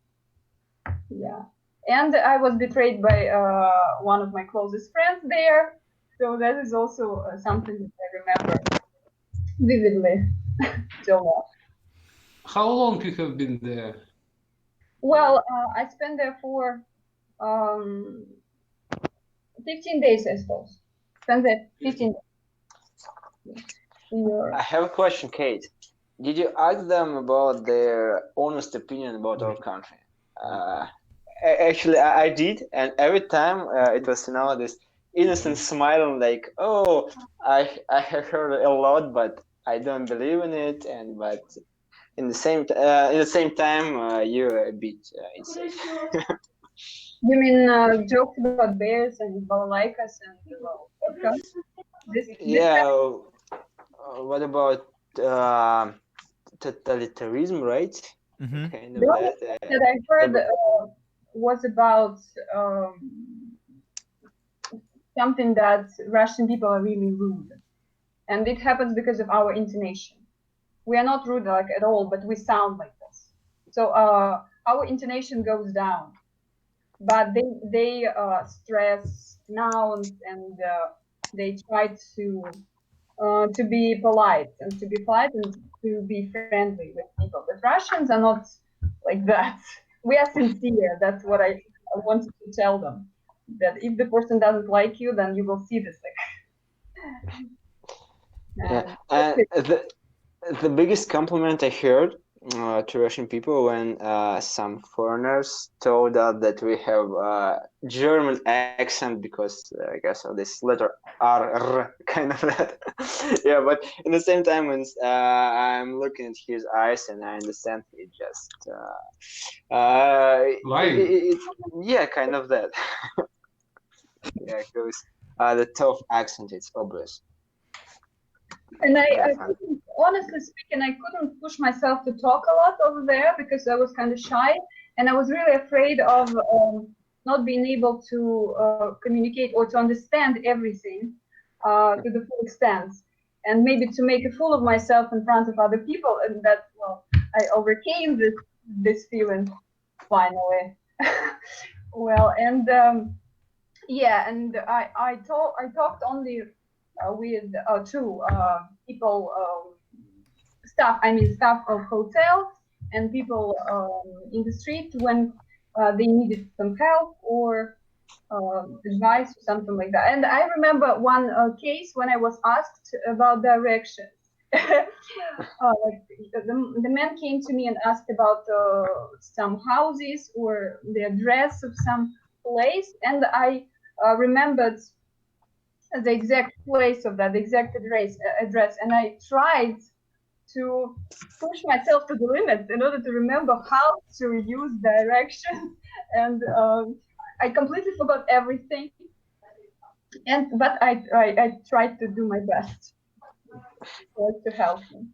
Yeah, and I was betrayed by one of my closest friends there, so that is also something that I remember vividly till now. How long you have been there? Well, I spent there for 15 days, I suppose. Spent there 15 days. I have a question, Kate. Did you ask them about their honest opinion about our country? Actually, I did, and every time it was this innocent smile, like, "Oh, I have heard a lot, but I don't believe in it." And but in the same time, you're a bit insane. You mean jokes about bears and balalaikas and vodka? This Yeah. What about totalitarianism, right? Mm-hmm. Kind of the only that. that I heard Ab- was about something that Russian people are really rude, and it happens because of our intonation. We are not rude like at all, but we sound like this. So our intonation goes down, but they stress nouns and they try to be polite and to be friendly with people. But Russians are not like that. We are sincere. That's what I wanted to tell them. That if the person doesn't like you, then you will see this. yeah, That's and it. the biggest compliment I heard to Russian people when some foreigners told us that we have German accent because I guess of this letter R, kind of that. Yeah, but in the same time, when I'm looking at his eyes and I understand he just Lying. yeah, kind of that. Yeah, because the tough accent is obvious. And Very I fun. couldn't, honestly speaking, I couldn't push myself to talk a lot over there because I was kind of shy, and I was really afraid of not being able to communicate or to understand everything to the full extent, and maybe to make a fool of myself in front of other people. And that, well, I overcame this feeling finally. Well, and yeah, and I talked only with two people, staff. I mean, staff of hotel and people in the street when they needed some help or advice or something like that. And I remember one case when I was asked about directions. The man came to me and asked about some houses or the address of some place, and I remembered the exact place of that, the exact address, and I tried to push myself to the limit in order to remember how to use directions, and I completely forgot everything. And but I tried to do my best to help him.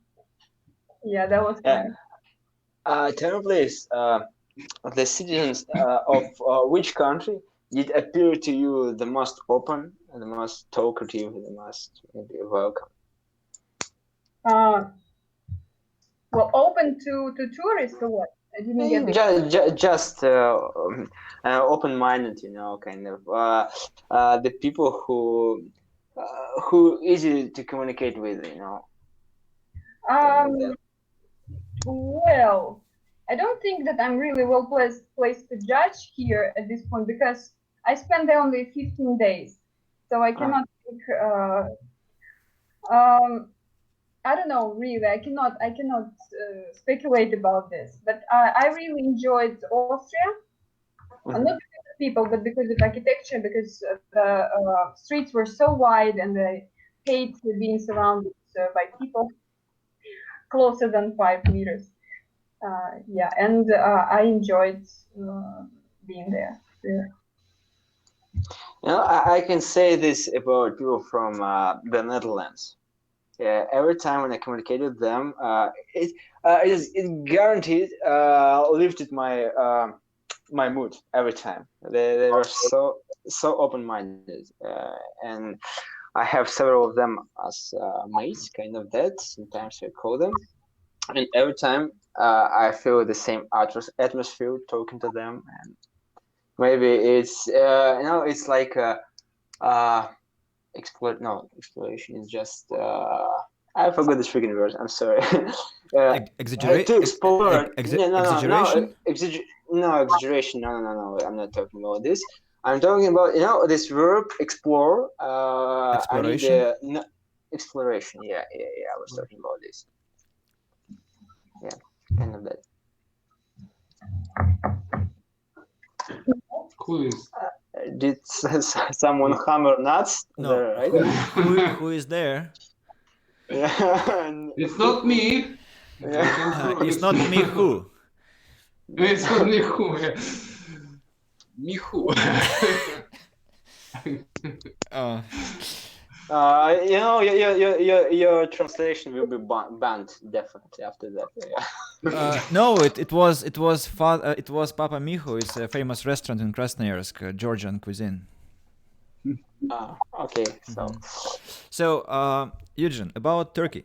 Yeah, that was Yeah. nice. Tell me, please, the citizens of which country did appear to you the most open, the most talkative, the most maybe welcome? Uh, well, open to tourists or what? I didn't get the. Just open-minded, kind of the people who easy to communicate with, kind of Um, that. Well, I don't think that I'm really well placed to judge here at this point because I spent there only 15 days, so I Ah, cannot think. Um, I don't know really. I cannot speculate about this. But I really enjoyed Austria, not mhm. because of people, but because of architecture. Because the streets were so wide, and I hate being surrounded by people closer than 5 meters. Yeah, and I enjoyed being there. Yeah. I can say this about people from the Netherlands. Every time when I communicated with them, it guaranteed lifted my mood every time. They were so open minded, and I have several of them as mates, kind of that. Sometimes I call them, and every time I feel the same atmosphere talking to them, and maybe it's it's like uh, exploration is just I forgot the freaking word. I'm sorry. To explore. No, Exaggeration. no exaggeration. No. I'm not talking about this. I'm talking about this verb explore. I need Exploration. no, exploration. Yeah. I was talking about this. Yeah, kind of that. Who is? Did someone hammer nuts No. there, right? Who is there? Yeah. and- It's not me. yeah. It's not me who. It's not me who. Yeah. Me who. Uh, your translation will be banned definitely after that. Yeah. no, it was Papa Michu. It's a famous restaurant in Krasnoyarsk, Georgian cuisine. Okay, so So, Eugene, about Turkey.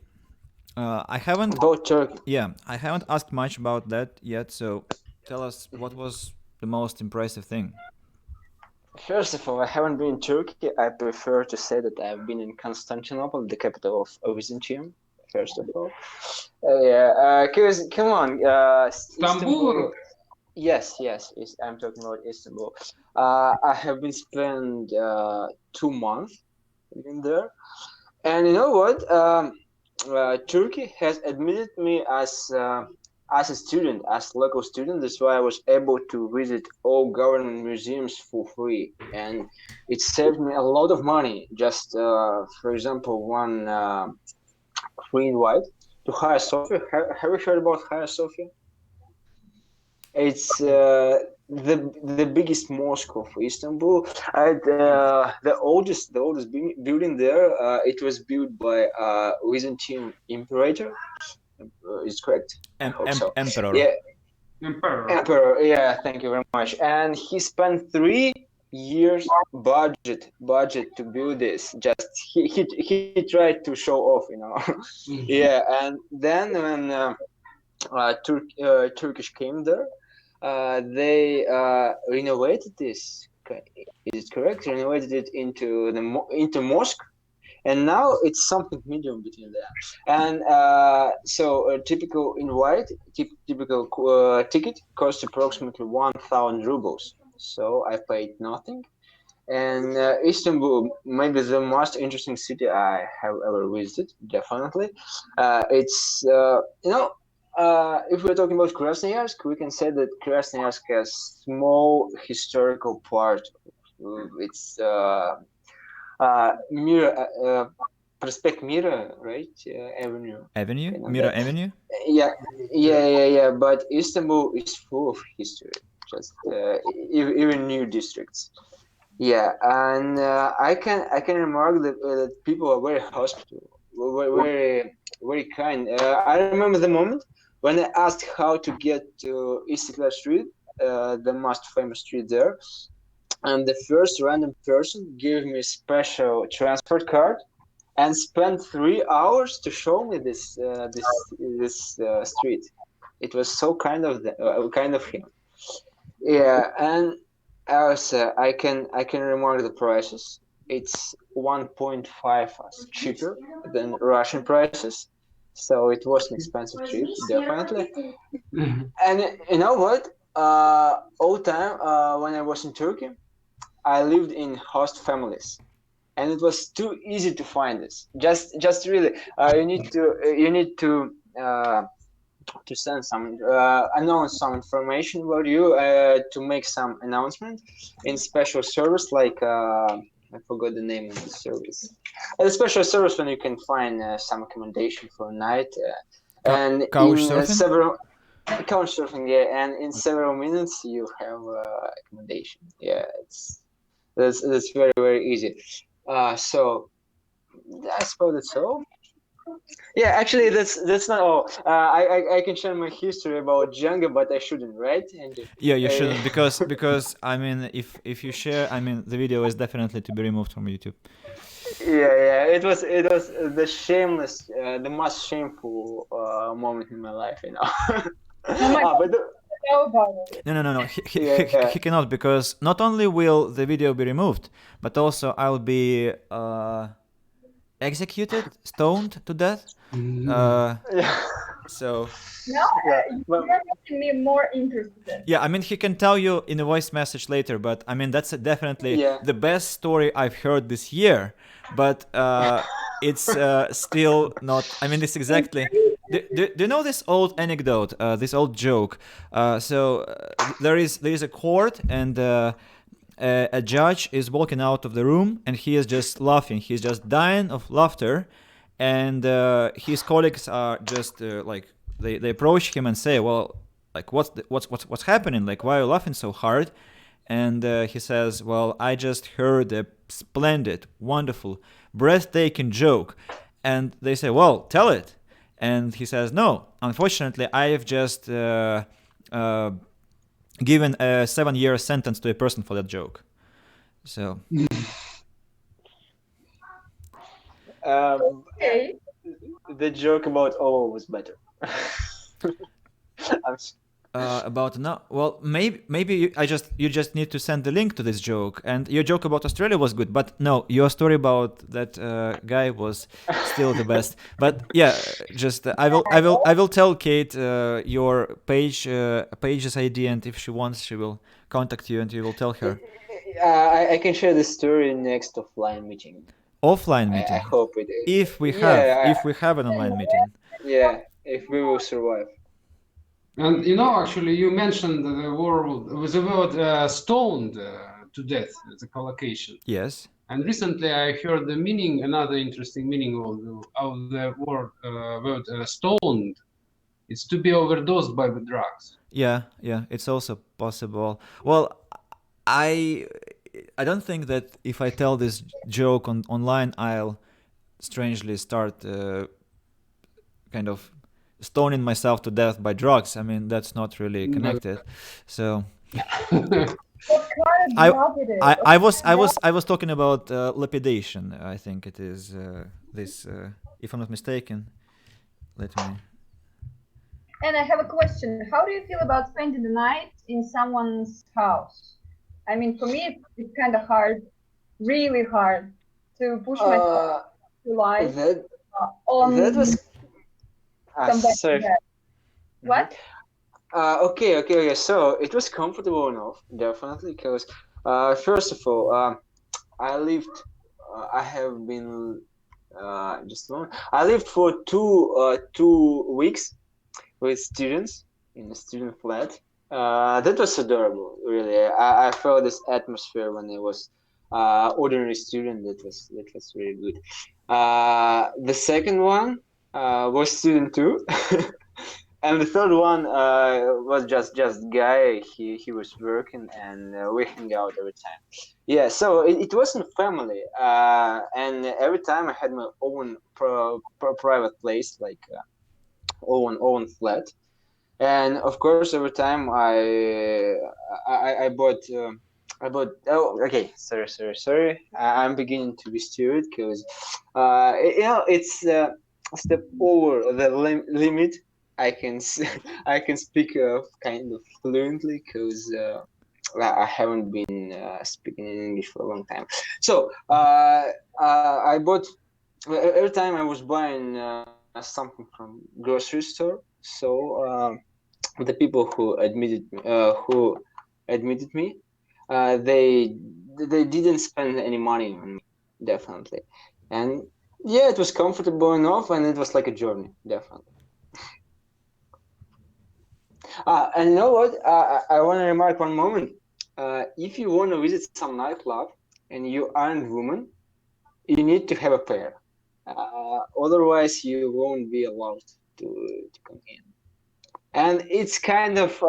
I haven't. about Turkey. Yeah, I haven't asked much about that yet. So, tell us what was the most impressive thing. First of all, I haven't been in Turkey. I prefer to say that I've been in Constantinople, the capital of Byzantium. First of all, because come on, Istanbul. Yes, I'm talking about Istanbul. I have been spent 2 months in there, and you know what? Turkey has admitted me as a student, as local student. That's why I was able to visit all government museums for free, and it saved me a lot of money. Just for example, one free invite to Hagia Sophia. Have you heard about Hagia Sophia? It's the biggest mosque of Istanbul. And, the oldest building there. It was built by Byzantine imperator. Is correct? I hope so. Emperor. Yeah, Emperor. emperor. Yeah, thank you very much. And he spent 3 years budget to build this. Just he tried to show off, Yeah, and then when Turkish came there, they renovated this. Is it correct? Renovated it into mosque, and now it's something medium between them. And so a typical typical ticket costs approximately 1,000 rubles. So I paid nothing. And Istanbul, maybe the most interesting city I have ever visited. Definitely, it's if we're talking about Krasnoyarsk, we can say that Krasnoyarsk has small historical part. It's Mira, Prospect Mira, right? Avenue. Avenue? You know Mira that. Avenue? Yeah. But Istanbul is full of history. Just even new districts. Yeah, and I can remark that people are very hospitable, very kind. I remember the moment when I asked how to get to Istiklal Street, the most famous street there, and the first random person gave me a special transport card and spent 3 hours to show me this street. It was so kind of him. Yeah, and also I can remark the prices. It's 1.5 cheaper than Russian prices, so it was an expensive trip, definitely. And you know what? All time when I was in Turkey, I lived in host families, and it was too easy to find this. Just really, you need to send some announce some information about you to make some announcement in special service like I forgot the name of the service. A special service when you can find some accommodation for a night and Couch in surfing? several couch surfing, yeah, and in several minutes you have accommodation. Yeah, that's very very easy. So I suppose that's all. Yeah, actually, that's not all. I can share my history about Django, but I shouldn't, right? Yeah, you shouldn't because I mean if you share, I mean the video is definitely to be removed from YouTube. Yeah. It was the most shameful moment in my life, Oh my But How about it? No. Yeah. He cannot because not only will the video be removed, but also I'll be executed, stoned to death. yeah, So No, but- you're making me more interested. yeah, I mean he can tell you in a voice message later, but I mean that's definitely Yeah. the best story I've heard this year. But it's still not. I mean, it's exactly. Do you know this old anecdote? This old joke. So there is a court, and a judge is walking out of the room and he is just laughing. He's just dying of laughter, and his colleagues are just like they approach him and say, "Well, like what's happening? Like why are you laughing so hard?" And he says, "Well, I just heard a splendid, wonderful, breathtaking joke." And they say, "Well, tell it." And he says, "No, unfortunately, I have just given a 7-year sentence to a person for that joke." So Okay. The joke about O was better. about no, well, maybe you just need to send the link to this joke. And your joke about Australia was good, but no, your story about that guy was still the best. But yeah, just I will tell Kate your page's ID, and if she wants, she will contact you and you will tell her. I can share the story next offline meeting. Offline meeting. I hope it is. If we have an online meeting. Yeah, if we will survive. And actually, you mentioned the word stoned to death as a collocation. Yes. And recently, I heard the meaning, another interesting meaning of the word stoned. It's to be overdosed by the drugs. Yeah, it's also possible. Well, I don't think that if I tell this joke online, I'll strangely start kind of stoning myself to death by drugs. I mean, that's not really connected. So I was talking about lapidation. I think it is this. If I'm not mistaken, let me. And I have a question. How do you feel about spending the night in someone's house? I mean, for me, it's kind of hard, really hard, to push myself to lie on that was somebody's sorry. bed. What? Okay. So it was comfortable enough, definitely, because first of all, I have been just a moment. I lived for 2 weeks with students in a student flat. That was adorable, really. I felt this atmosphere when I was ordinary student. That was really good. The second one was student too. And the third one was just guy. He was working, and we hang out every time. Yeah, so it wasn't family, and every time I had my own private place, like own flat. And of course, every time I bought. Oh, okay. Sorry. I'm beginning to be stupid because, it's a step over the limit. I can I can speak kind of fluently because I haven't been speaking in English for a long time. So I bought every time I was buying something from grocery store. So the people who admitted me, they didn't spend any money on me, definitely. And yeah, it was comfortable enough, and it was like a journey, definitely. And you know what? I want to remark one moment. If you want to visit some nightclub and you aren't woman, you need to have a pair. Otherwise, you won't be allowed to come in. And it's kind of,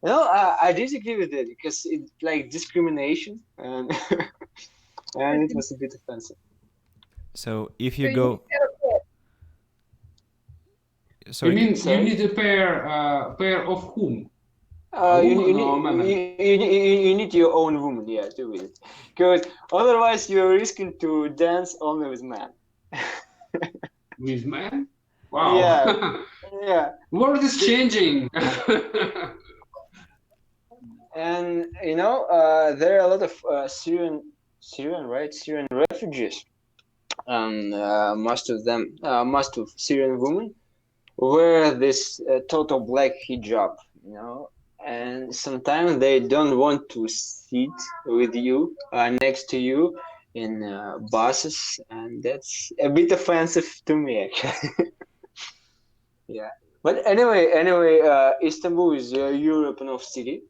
I disagree with it because it's like discrimination, and and it was a bit offensive. So if you go. So you mean you need a pair of whom? You need your own woman, yeah, to visit, because otherwise you're risking to dance only with men. With men? Wow. Yeah. World is changing. And there are a lot of Syrian refugees, and most of Syrian women wear this total black hijab, and sometimes they don't want to sit with you, next to you in buses, and that's a bit offensive to me, actually. Yeah, but anyway, Istanbul is a European city,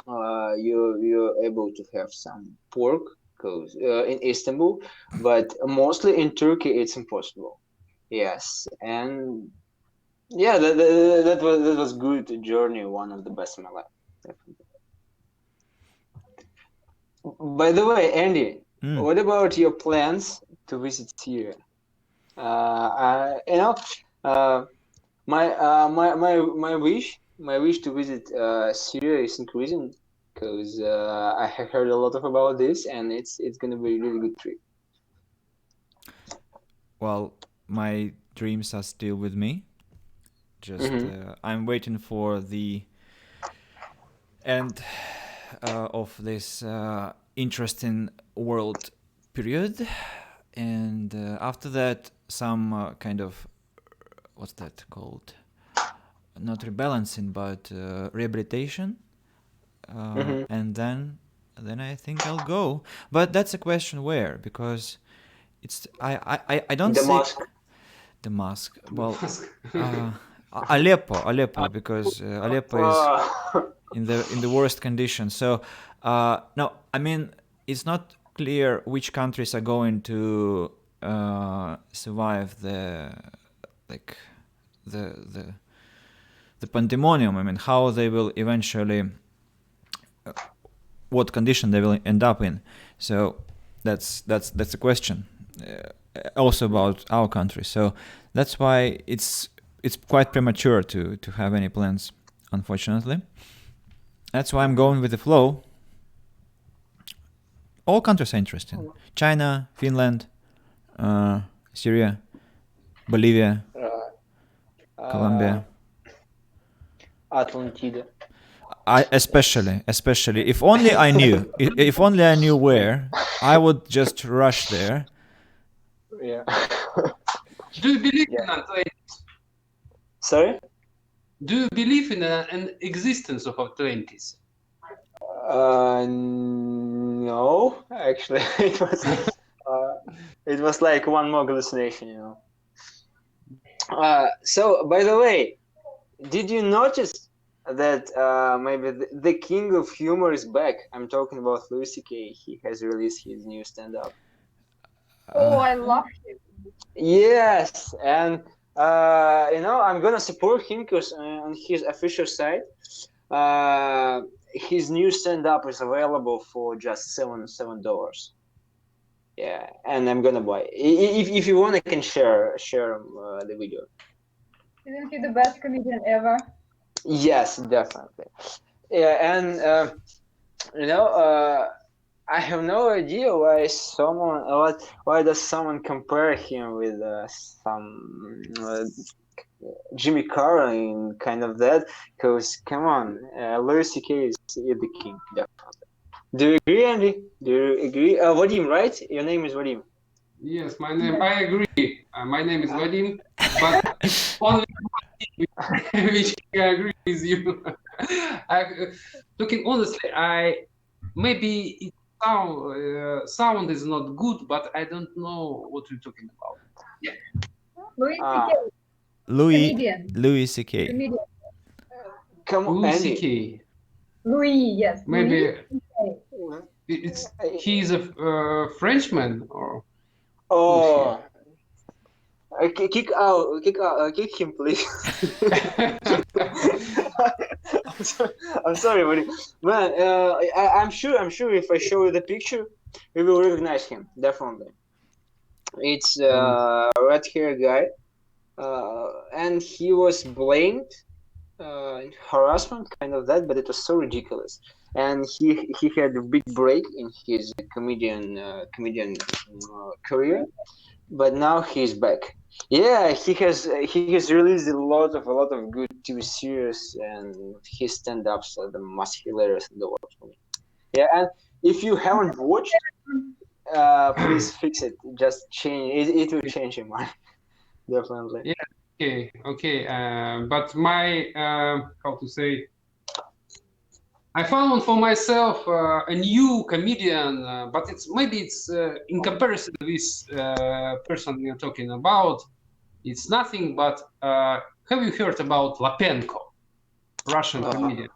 you're able to have some pork, cause in Istanbul, but mostly in Turkey it's impossible. Yes, and yeah, that was good journey, one of the best in my life. Definitely. By the way, Andy, Mm. what about your plans to visit Syria? You know, uh, my wish to visit Syria is increasing because I have heard a lot of about this, and it's gonna be a really good trip. Well, my dreams are still with me. Just I'm waiting for the end of this interesting world period, and after that, some kind of what's that called? Not rebalancing, but rehabilitation, and then I think I'll go. But that's a question where, because it's I don't The see mosque. Damascus. Well, Aleppo, because Aleppo is in the worst condition. So no, I mean it's not clear which countries are going to survive the like the pandemonium. I mean, how they will eventually, what condition they will end up in. So that's a question. Also about our country. So that's why it's quite premature to have any plans, unfortunately. That's why I'm going with the flow. All countries are interesting. China, Finland, Syria, Bolivia, Colombia. Atlantida. Especially if only I knew, if only I knew where, I would just rush there. Yeah. Do you believe in Atlantis? Sorry? Do you believe in an existence of Atlantis? No, actually, it was like one more hallucination, you know. So, by the way, did you notice that maybe the king of humor is back? I'm talking about Louis C.K. He has released his new stand-up. Oh, I love him. Yes, and I'm gonna support him because on his official site, his new stand-up is available for just $7. Yeah, and I'm gonna buy. If you want, I can share the video. Isn't he the best comedian ever? Yes, definitely. Yeah, and I have no idea why does someone compare him with some Jimmy Carr and kind of that? Because come on, Louis C.K. is the king, definitely. Do you agree, Andy? Do you agree? Vadim, right? Your name is Vadim. Yes, my name. I agree. My name is Vadim, but only which I agree with you. Looking honestly, maybe sound is not good, but I don't know what you're talking about. Yeah. Louis C.K. Comedian. Louis C.K. Comedian. Come on, Louis Andy. C.K. Louis, yes. Maybe Louis? he's a Frenchman or. Oh, kick him, please. I'm sorry, buddy. Man, I'm sure if I show you the picture, you will recognize him definitely. It's a red-haired guy, and he was blamed harassment, kind of that, but it was so ridiculous. And he had a big break in his comedian career, but now he's back. Yeah, he has released a lot of good TV series, and his stand-ups are the most hilarious in the world for me. Yeah, and if you haven't watched, please fix it. Just change it. It will change your mind, definitely. Yeah. Okay. But my how to say, I found for myself a new comedian, but it's in comparison to this person we are talking about, it's nothing. But have you heard about Lapenko, Russian comedian?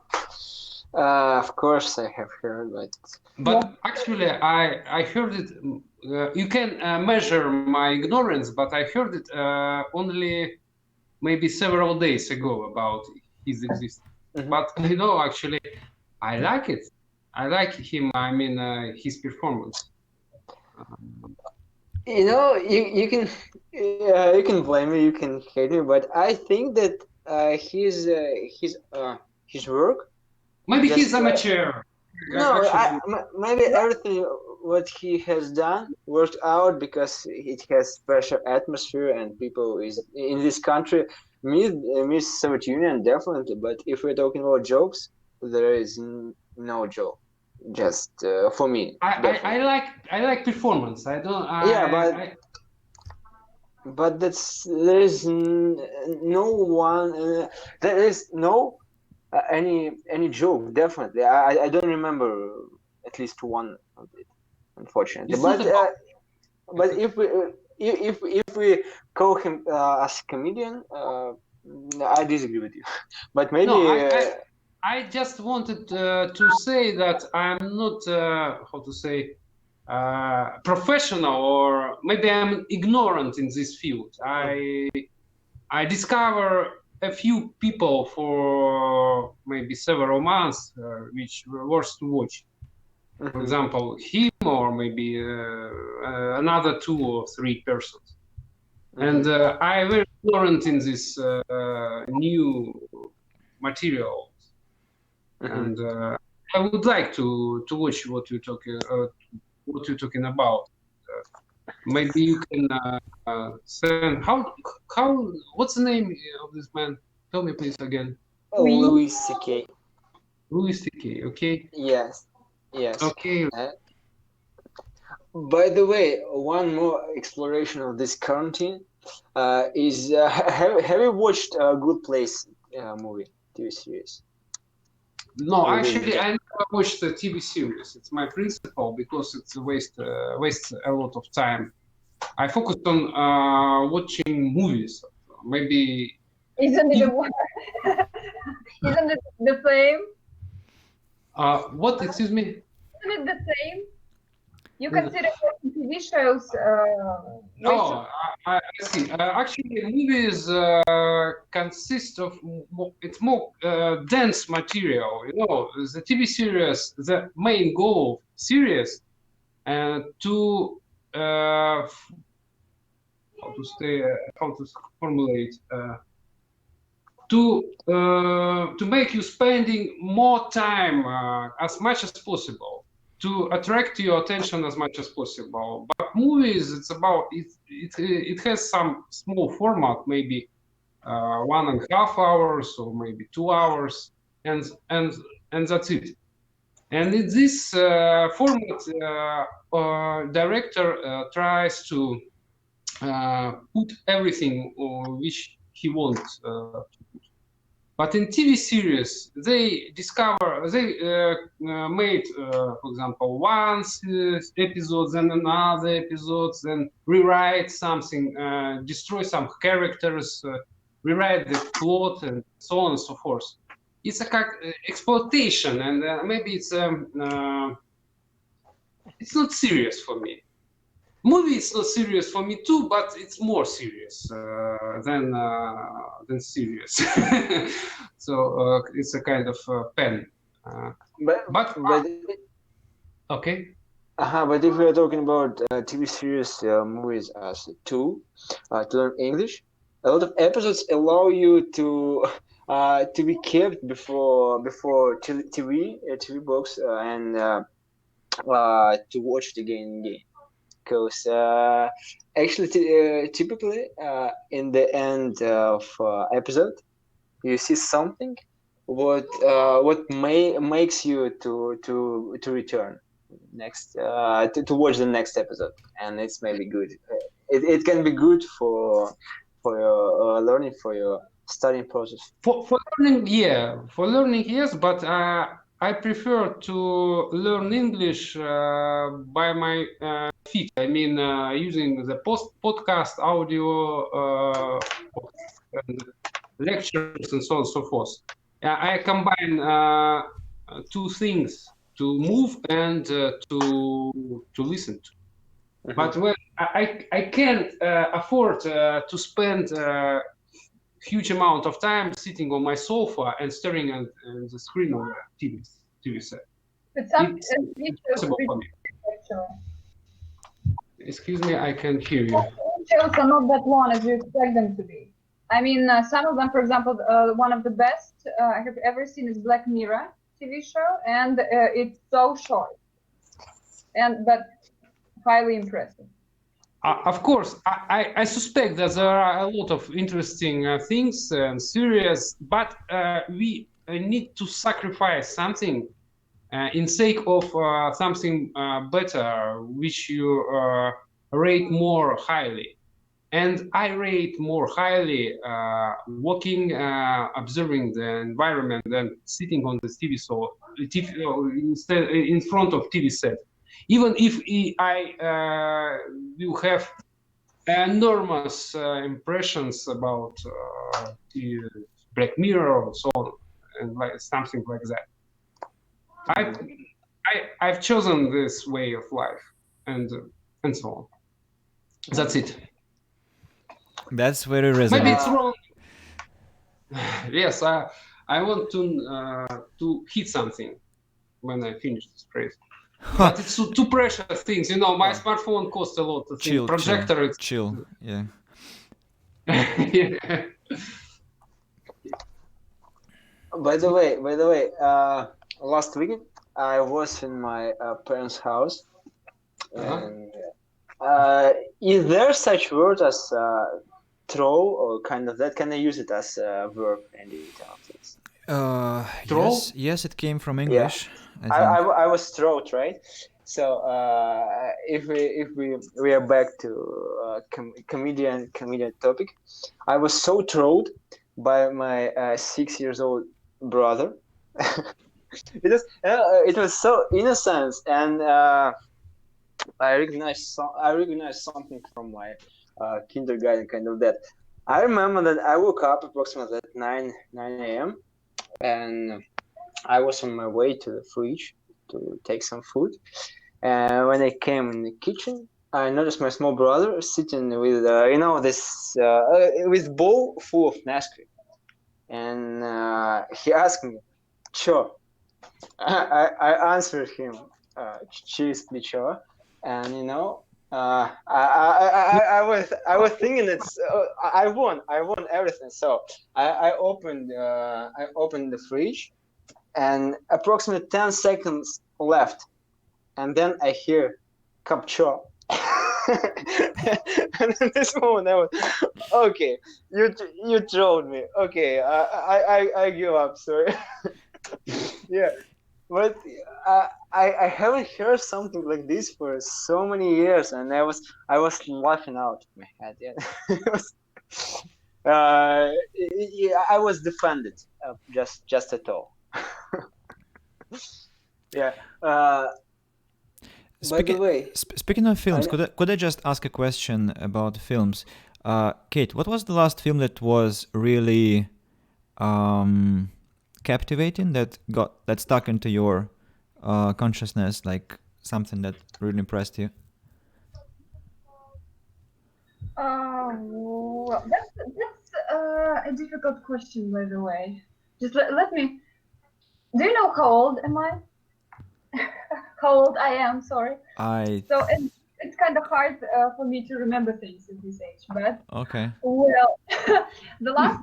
Of course, I have heard, but But actually, I heard it. You can measure my ignorance, but I heard it only maybe several days ago about his existence. Mhm. But actually, I like it. I like him. I mean, his performance. you can blame me, you can hate me, but I think that his work Maybe he's just amateur. no, Actually, maybe everything what he has done worked out because it has special atmosphere and people is in this country miss Soviet Union definitely. But if we're talking about jokes, there is no joke. Just for me, definitely. I like performance. I don't. Yeah, I but there is no one. There is no any joke. Definitely, I don't remember at least one of it, unfortunately. It's not about. But if we call him as a comedian, I disagree with you. But No, maybe I just wanted to say that I'm not how to say professional, or maybe I'm ignorant in this field. I discover a few people for maybe several months, which were worth to watch. For mhm, example, him or maybe another 2 or 3 persons. And mhm, I very ignorant in this new material, mhm. and I would like to watch what you're talking about. Maybe you can send how what's the name of this man? Tell me please again. We Louis C.K. Louis C.K. Okay, Yes, yes. okay. Uh, by the way, one more exploration of this quarantine is have you watched a Good Place movie TV series No, with this actually, guy? I never watched the TV series. It's my principle because it's a waste a lot of time. I focus on watching movies. Maybe isn't it if, isn't it the same? what? Excuse me. Isn't it the same? You Uh, consider watching TV shows waste of Oh, I see. Actually, movies consist of it's more dense material. The TV series, the main goal of series, to how to stay, how to formulate, to make you spending more time as much as possible, to attract your attention as much as possible. But movies, it's about it has some small format, maybe 1.5 hours or maybe 2 hours, and and and that's it. And in this format, director tries to put everything which he wants. But in TV series, they made, for example, one episode, then another episode, then rewrite something, destroy some characters, rewrite the plot, and so on and so forth. It's a kind of exploitation, and maybe it's not serious for me. Movie is not serious for me too, but it's more serious than serious. So it's a kind of pen. But But but okay, but if we are talking about TV series movies as a tool to learn English, a lot of episodes allow you to be kept before TV box and to watch it again and again. Because actually, typically in the end of episode, you see something what makes you to return next to watch the next episode, and it's maybe good. It can be good for your learning, for your studying process. for learning, yeah, for learning, yes, but I prefer to learn English by my feet. I mean, using the podcast audio and lectures and so on and so forth. I combine two things: to move and to listen to. But when I can't afford to spend huge amount of time sitting on my sofa and staring at the screen of the TV set. It's impossible for me. Excuse me, I can't hear you. Shows are not that long as you expect them to be. I mean, some of them, for example, one of the best I have ever seen is Black Mirror TV show, and it's so short, but highly impressive. Of course, I suspect that there are a lot of interesting things and series, but we need to sacrifice something in sake of something better, which you rate more highly. And I rate more highly walking, observing the environment than sitting on this TV instead in front of TV set. Even if I will have enormous impressions about the Black Mirror or so on, and like something like that. I've chosen this way of life, and so on. That's it. That's very resonant. Maybe it's wrong. Yes, I want to hit something when I finish this phrase. But it's too precious things, you know. My smartphone costs a lot. Chill, projector, chill. Yeah. Yeah. By the way, last weekend I was in my parents' house, and is there such word as throw or kind of that? Can I use it as a verb in the Troll? Yes, it came from English. Yeah. I was throwed, right? So if we are back to comedian topic, I was so thrilled by my 6 years old brother. It was so innocent, and I recognized something from my kindergarten, kind of that. I remember that I woke up approximately at 9 a.m. and I was on my way to the fridge to take some food. And when I came in the kitchen, I noticed my small brother sitting with this with bowl full of Nesquik, and he asked me, "Cho?" I answered him, "Cheese, Cho," and I was thinking it's I won everything. So I opened the fridge, and approximately 10 seconds left, and then I hear "Kapcho." And in this moment I was, okay, you trolled me. Okay, I give up. Sorry. Yeah, but I haven't heard something like this for so many years, and I was laughing out of my head. Yeah, I was defended, just at all. Yeah. By the way, speaking of films, could I just ask a question about films? Kate, what was the last film that was really captivating, that stuck into your consciousness, like something that really impressed you? Well, that's a difficult question, by the way. Just let me. Do you know how old am I? How old I am? Sorry. So it's kind of hard for me to remember things at this age, but okay. Well, the last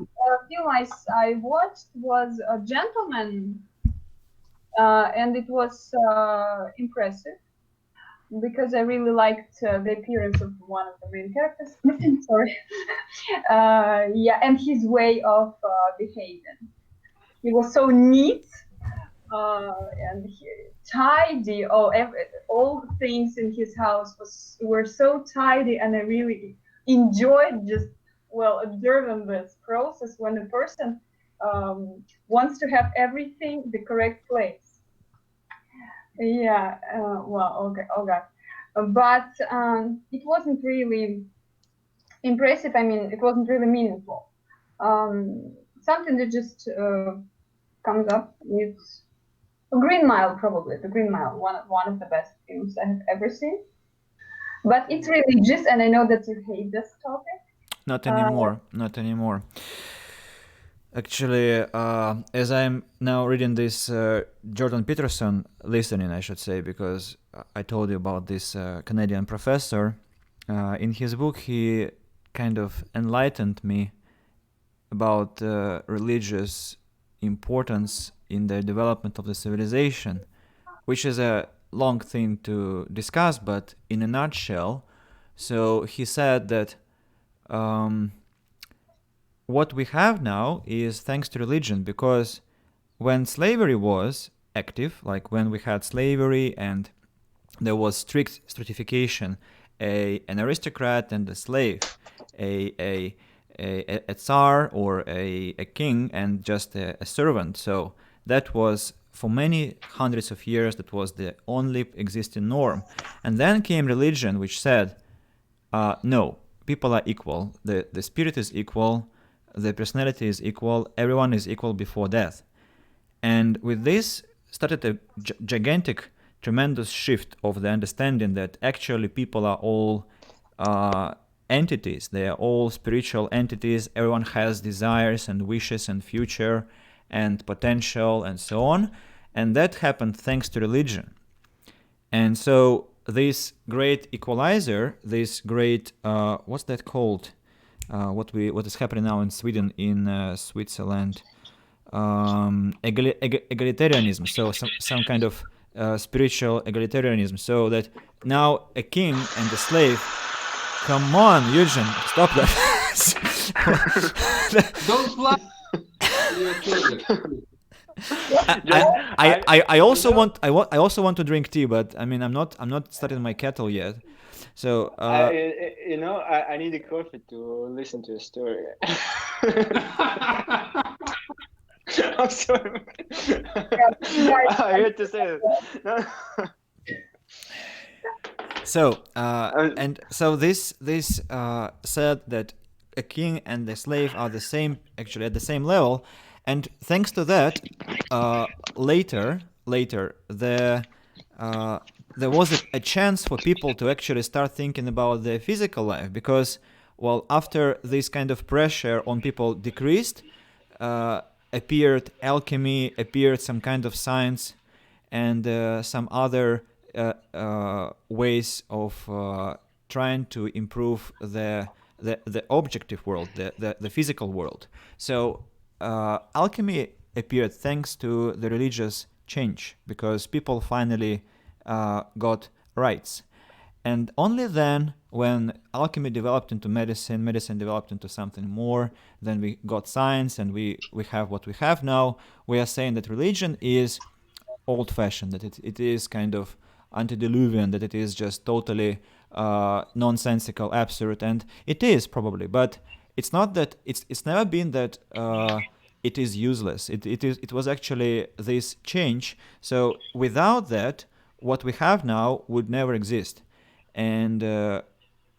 film I watched was A Gentleman, and it was impressive because I really liked the appearance of one of the main characters. Sorry. Yeah, and his way of behaving. He was so neat and tidy. All things in his house were so tidy, and I really enjoyed just observing this process when a person wants to have everything the correct place. Yeah. Okay. But it wasn't really impressive. I mean, it wasn't really meaningful. Something that just comes up. It's Green Mile, probably. The Green Mile, one of the best films I have ever seen. But it's religious, and I know that you hate this topic. Not anymore. Not anymore. Actually, as I'm now reading this Jordan Peterson, listening, I should say, because I told you about this Canadian professor. In his book, he kind of enlightened me about religious importance in the development of the civilization, which is a long thing to discuss, but in a nutshell. So he said that what we have now is thanks to religion, because when slavery was active, like when we had slavery and there was strict stratification, an aristocrat and a slave, a tsar or a king and just a servant. So that was for many hundreds of years, that was the only existing norm. And then came religion, which said, no, people are equal, the spirit is equal, the personality is equal, everyone is equal before death. And with this started a gigantic, tremendous shift of the understanding that actually people are all entities. They are all spiritual entities. Everyone has desires and wishes and future and potential and so on. And that happened thanks to religion. And so this great equalizer, this great, what's that called? What is happening now in Sweden, in Switzerland, egalitarianism. So some kind of spiritual egalitarianism. So that now a king and a slave. Come on, Eugene, stop that. Don't lie. I also want to drink tea, but I mean I'm not starting my kettle yet. So I need a coffee to listen to a story. I'm sorry. I had to say it. So and so this said that a king and a slave are the same, actually at the same level, and thanks to that, later there was a chance for people to actually start thinking about their physical life, because, well, after this kind of pressure on people decreased, appeared alchemy, appeared some kind of science, and some other ways of trying to improve the objective world, the physical world. So alchemy appeared thanks to the religious change, because people finally got rights. And only then, when alchemy developed into medicine, medicine developed into something more, then we got science, and we have what we have now. We are saying that religion is old-fashioned, that it is kind of antediluvian, that it is just totally nonsensical, absurd, and it is probably, but it's not that, it's never been that it is useless. It was actually this change. So without that, what we have now would never exist. And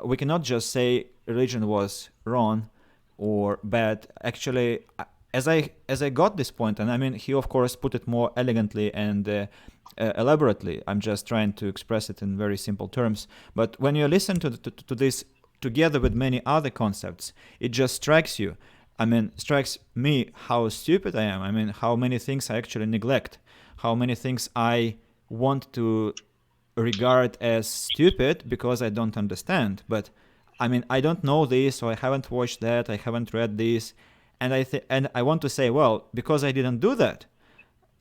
we cannot just say religion was wrong or bad. Actually, as I got this point, and I mean, he of course put it more elegantly and elaborately. I'm just trying to express it in very simple terms. But when you listen to this together with many other concepts, it just strikes you. I mean, strikes me how stupid I am. I mean, how many things I actually neglect, how many things I want to regard as stupid because I don't understand. But I mean, I don't know this, or I haven't watched that, I haven't read this, and I want to say, well, because I didn't do that,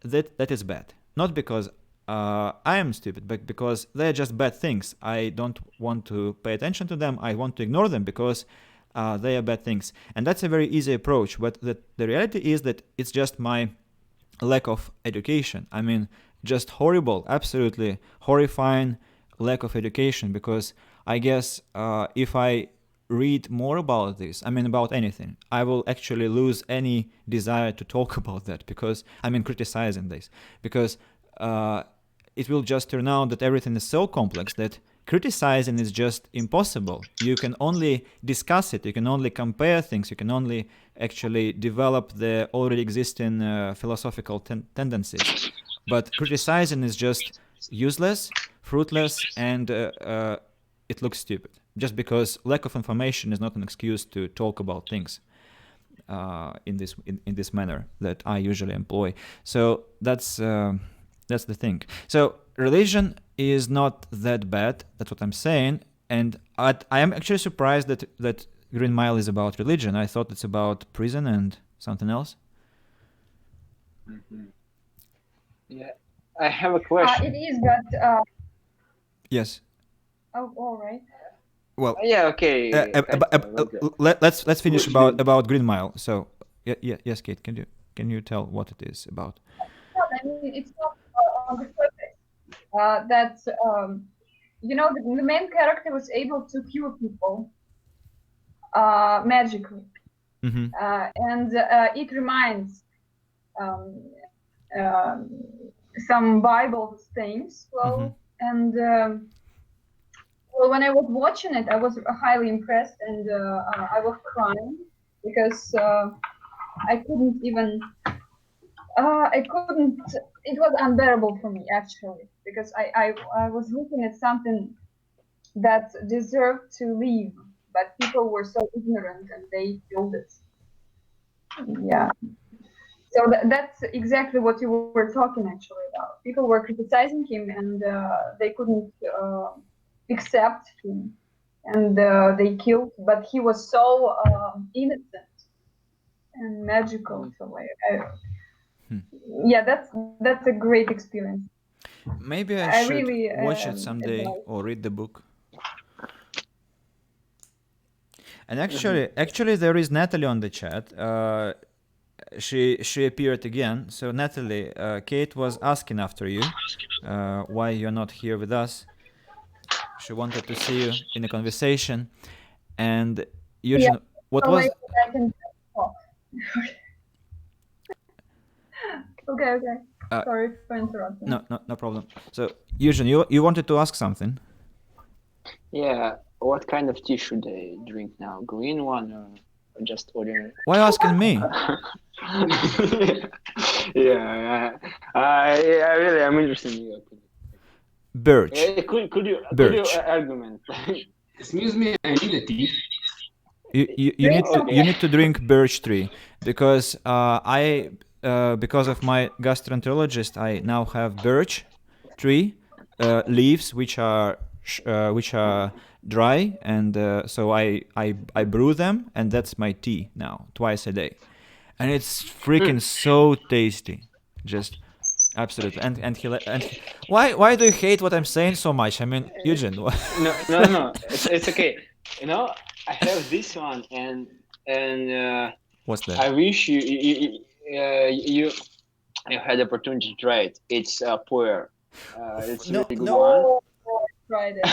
that is bad. Not because I am stupid, but because they're just bad things. I don't want to pay attention to them. I want to ignore them because they are bad things. And that's a very easy approach. But the reality is that it's just my lack of education. I mean, just horrible, absolutely horrifying lack of education. Because I guess if I read more about this, I mean, about anything, I will actually lose any desire to talk about that, because I mean, criticizing this, because it will just turn out that everything is so complex that criticizing is just impossible. You can only discuss it, you can only compare things, you can only actually develop the already existing philosophical tendencies. But criticizing is just useless, fruitless, and it looks stupid. Just because lack of information is not an excuse to talk about things in this manner that I usually employ. So that's the thing. So religion is not that bad. That's what I'm saying. And I am actually surprised that Green Mile is about religion. I thought it's about prison and something else. Mm-hmm. Yeah, I have a question. It is, but Yes. oh, all right. Well, yeah, okay. Let's finish about Green Mile. So, yes, Kate, can you tell what it is about? I mean, it's not on the surface. That the main character was able to cure people magically, Mm-hmm. and it reminds some Bible things. Well, and well, when I was watching it, I was highly impressed, and I was crying because I couldn't even. It was unbearable for me actually, because I was looking at something that deserved to live, but people were so ignorant and they killed it. Yeah. So that's exactly what you were talking actually about. People were criticizing him, and they couldn't accept him, and they killed. But he was so innocent and magical. So yeah, that's a great experience. Maybe I should really watch it someday or read the book. And actually, there is Natalie on the chat. She appeared again. So Natalie, Kate was asking after you, why you're not here with us. She wanted to see you in a conversation. And Eugene, what was? I can talk. Okay. Sorry for interrupting. No problem. So Eugene, you wanted to ask something? Yeah. What kind of tea should I drink now? Green one or just ordinary? Why asking me? Yeah. I'm interested in your opinion. Birch. Could you argument? Excuse me, I need a tea. You need to drink birch tree, because because of my gastroenterologist, I now have birch tree leaves which are dry, and so I brew them, and that's my tea now twice a day, and it's freaking so tasty, just absolutely. And why do you hate what I'm saying so much? I mean, Eugene. No. It's okay. I have this one, and what's that? I wish you had the opportunity to try it. It's puer. It's a really good one. Tried it.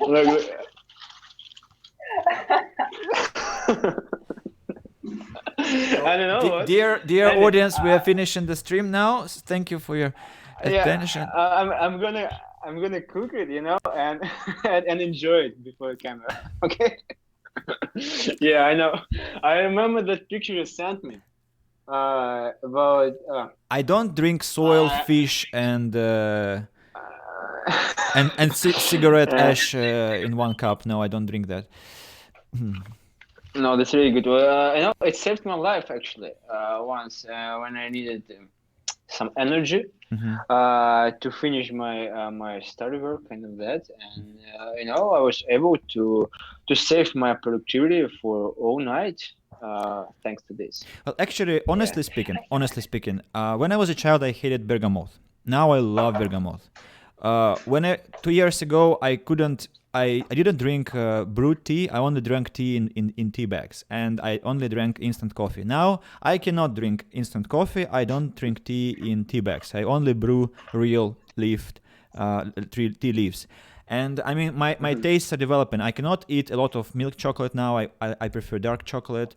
Look. I don't know. Dear audience, we are finishing the stream now. Thank you for your attention. I'm gonna cook it, and enjoy it before the camera. Okay. Yeah, I know. I remember that picture you sent me about. I don't drink soiled fish and cigarette ash in one cup. No, I don't drink that. No, that's really good. Well, it saved my life actually. Once when I needed some energy to finish my study work and that, and I was able to save my productivity for all night thanks to this. Well, actually, honestly speaking, when I was a child, I hated bergamot. Now I love bergamot. 2 years ago, I didn't drink brewed tea. I only drank tea in tea bags, and I only drank instant coffee. Now I cannot drink instant coffee. I don't drink tea in tea bags. I only brew real tea leaves. And I mean, my tastes are developing. I cannot eat a lot of milk chocolate now. I prefer dark chocolate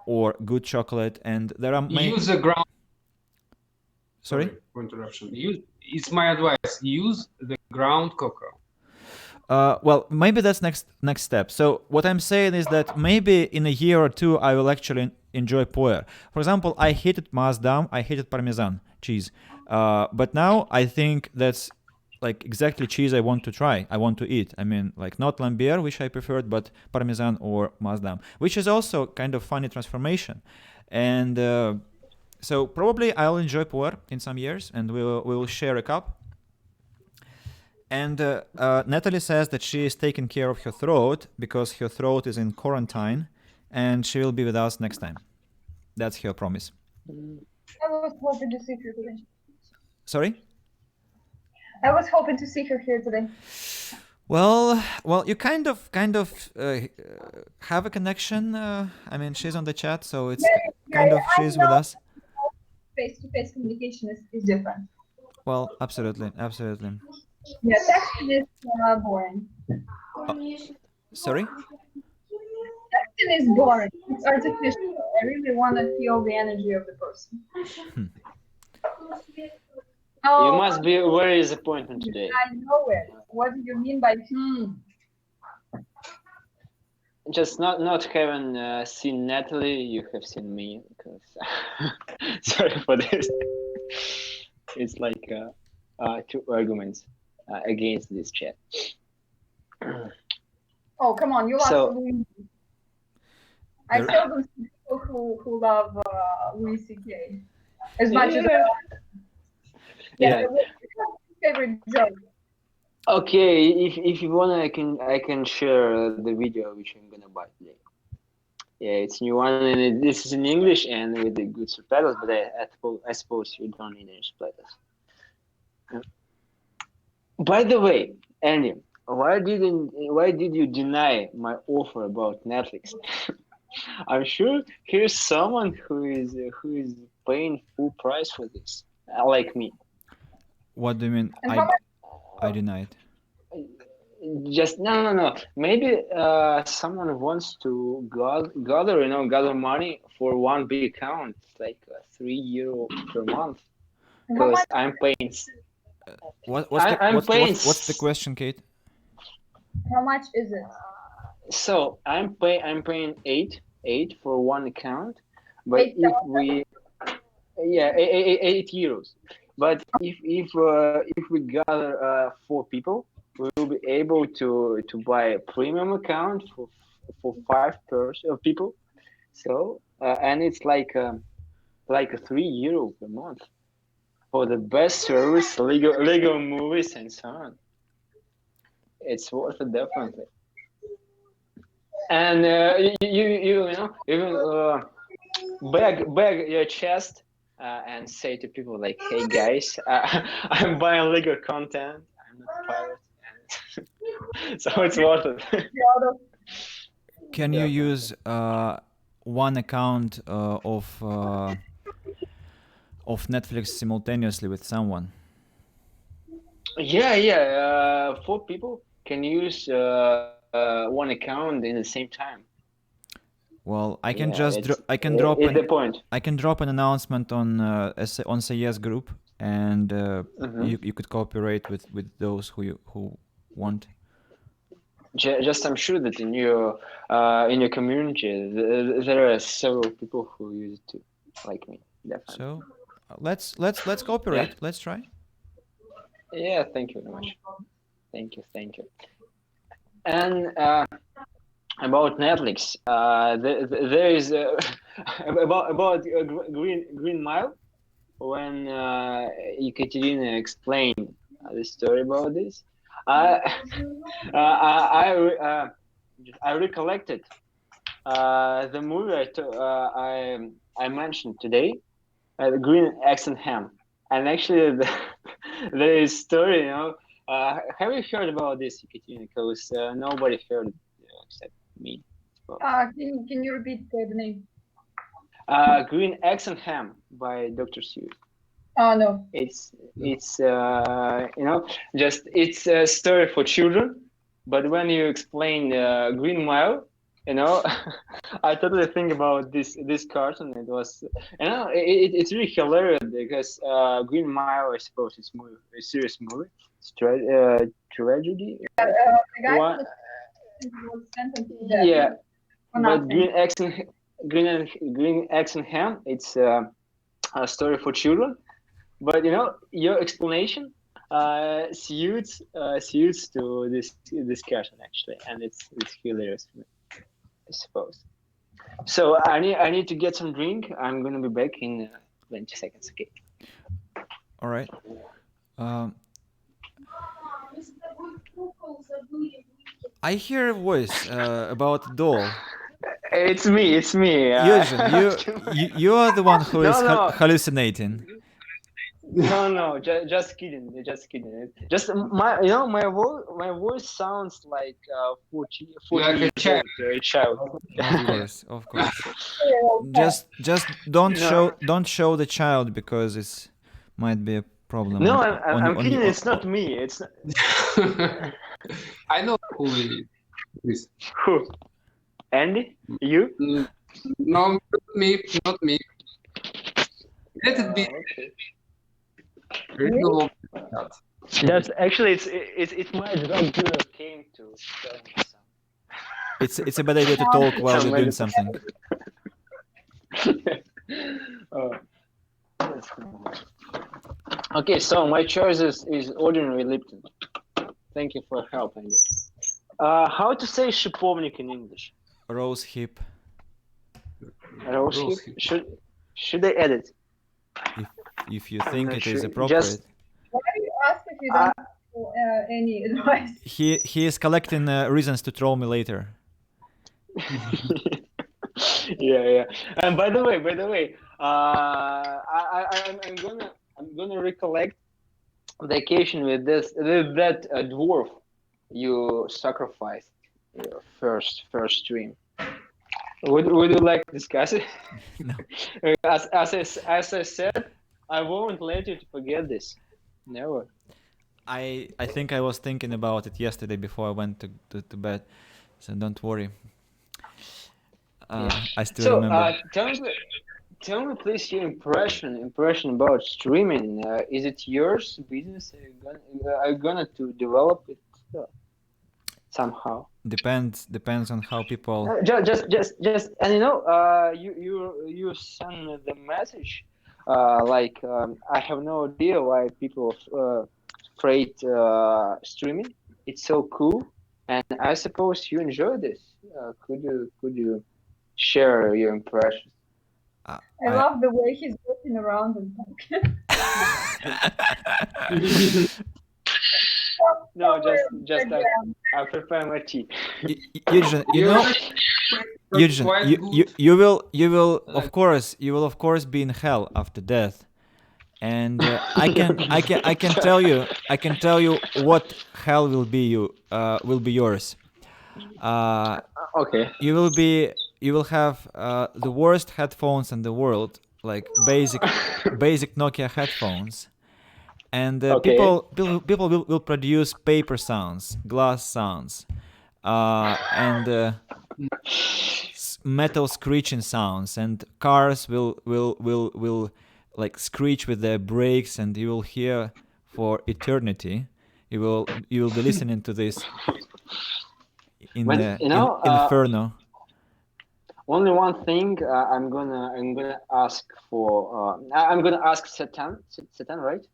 or good chocolate. And there are many. Use a ground. Sorry? For interruption. It's my advice. Use the ground cocoa. Well, maybe that's next step. So what I'm saying is that maybe in a year or two I will actually enjoy puer. For example, I hated Maasdam, I hated Parmesan cheese, but now I think that's like exactly cheese I want to try. I want to eat. I mean, like not Lambier, which I preferred, but Parmesan or Maasdam, which is also kind of funny transformation. And so probably I'll enjoy puer in some years, and we will share a cup. And Natalie says that she is taking care of her throat because her throat is in quarantine, and she will be with us next time. That's her promise. I was hoping to see her today. Sorry? I was hoping to see her here today. Well, you kind of have a connection. I mean, she's on the chat, so it's kind of she's with us. Face-to-face communication is different. Well, absolutely. Yeah, texting is boring. Sorry? Texting is boring. It's artificial. I really want to feel the energy of the person. You must be very disappointed today. I know it. What do you mean by Just not having seen Natalie, you have seen me. Because sorry for this. It's like two arguments against this chat. Oh, come on, you love So- Louis. I seldom see people who love Louis C.K. as much as Yeah. favorite joke. Okay, if you wanna, I can share the video which I'm gonna buy today. Yeah, it's new one, and this is in English and with the good subtitles. But I suppose you don't need any subtitles. By the way, Andy, why did you deny my offer about Netflix? I'm sure here's someone who is paying full price for this, like me. What do you mean? And how much? I denied. Just no. Maybe someone wants to gather money for one big account, like €3 per month, because I'm paying. What's the question, Kate? How much is it? So I'm paying eight for one account, but if we €8. But if we gather 4 people, we will be able to buy a premium account for 5 people. So and it's like €3 per month for the best service, Lego movies and so on. It's worth it definitely. And you know even bag your chest and say to people like, "Hey guys, I'm buying Lego content. I'm not a pirate." So it's worth it. Can you use one account of Netflix simultaneously with someone? Yeah. 4 people can use one account in the same time. Well, I can Yeah, I can drop it's the point. I can drop an announcement on Sayes group, and you could cooperate with those who want. Just I'm sure that in your community there are several people who use it too, like me, definitely. So let's cooperate. Yeah. Let's try. Yeah, thank you very much. Thank you. And about Netflix, there is about Green Mile, when Ekaterina explained the story about this. I recollected the movie I mentioned today, the Green Eggs and Ham, and actually there is story. You know, have you heard about this, Ekaterina? Because nobody heard it except me. Can you repeat the name? Green Eggs and Ham by Dr. Seuss. No. It's just it's a story for children, but when you explain Green Mile, You know, I totally think about this cartoon. It was, it's really hilarious because Green Mile, I suppose, it's movie, a serious movie. It's tragedy. The guy One, was sentenced to death yeah, for but nothing. Green Eggs and Ham. It's a story for children. But your explanation suits to this cartoon actually, and it's hilarious for me, I suppose. So I need to get some drink. I'm gonna be back in 20 seconds. Okay. All right. I hear a voice about doll. It's me. It's me. Eugene, you are the one who is No. hallucinating. No, just kidding. Just kidding. Just my voice sounds like 40 Like a years child. old, a child. Of course. Just don't show the child because it might be a problem. No, on I'm kidding. It's not me. It's I know who it is. who? Andy? You? No, not me. Let it be. Okay. Reasonable. That's actually it's my job came to tell me something. It's a bad idea to talk while you're doing something. Oh, that's cool. Okay, so my choice is ordinary Lipton. Thank you for help, Andy. How to say shipovnik in English? Rose hip. Rose hip? Should I edit? If you think it is Sure. appropriate. Why do you ask if you don't know any advice? He is collecting reasons to troll me later. Yeah. And by the way, I'm gonna recollect the occasion with that dwarf you sacrificed your first stream. Would you like to discuss it? No. As I said, I won't let you to forget this. Never. I think I was thinking about it yesterday before I went to bed, so don't worry. I still remember. Tell me please your impression about streaming. Is it yours business? Are you gonna to develop it somehow? Depends on how people. Just and you send me the message. I have no idea why people afraid streaming. It's so cool, and I suppose you enjoy this. Could you share your impressions? I love the way he's walking around and talking. No, just I prepare my tea. Eugene, Eugene, you will of course be in hell after death, and I can tell you what hell will be yours. Okay. You will have the worst headphones in the world, like basic Nokia headphones, and people will produce paper sounds, glass sounds, and metal screeching sounds, and cars will like screech with their brakes, and you will hear for eternity. You will be listening to this in the inferno. Only one thing I'm gonna ask for. I'm gonna ask Satan, right?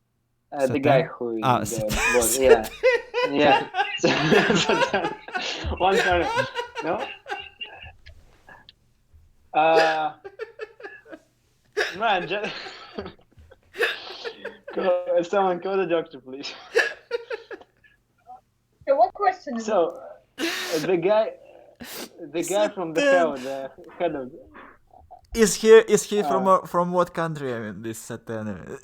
The guy who is yeah. Satan. One time, no. Man, just someone call the doctor, please. So what question is So, the guy from the hell, the head of. Is he from what country? I mean, this Satan.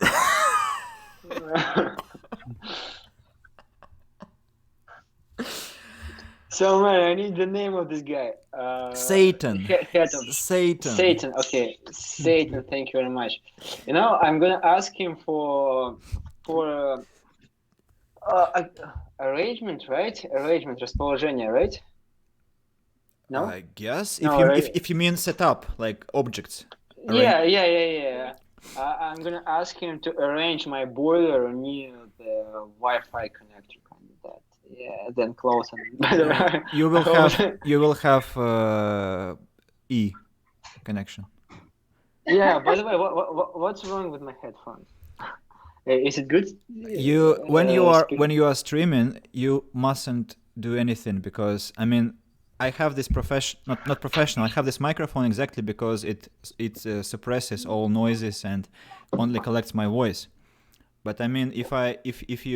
So man, I need the name of this guy. Satan. Head of Satan. Satan. Okay, Satan. Thank you very much. I'm gonna ask him for arrangement, right? Arrangement, расположение, right? No. I guess No, right? if you mean set up like objects. Yeah. I'm gonna ask him to arrange my boiler near the Wi-Fi connector, kind of that. Yeah, then close and better. You will have E connection. Yeah. By the way, what's wrong with my headphones? Is it good? When Speak. you are streaming, you mustn't do anything because I mean I have this not professional. I have this microphone exactly because it suppresses all noises and only collects my voice. But I mean, if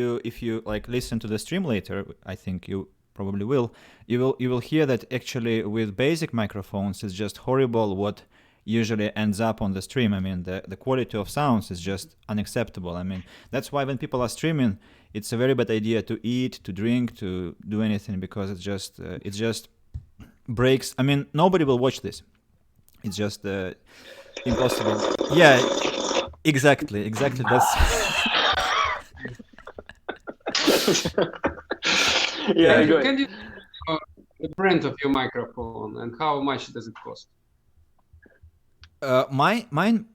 you like listen to the stream later, I think you probably will. You will hear that actually with basic microphones, it's just horrible what usually ends up on the stream. I mean, the quality of sounds is just unacceptable. I mean, that's why when people are streaming, it's a very bad idea to eat, to drink, to do anything because it just breaks. I mean, nobody will watch this. It's just impossible. Yeah, exactly. That's. Yeah, Yeah. good. Can you the brand of your microphone and how much does it cost? Mine.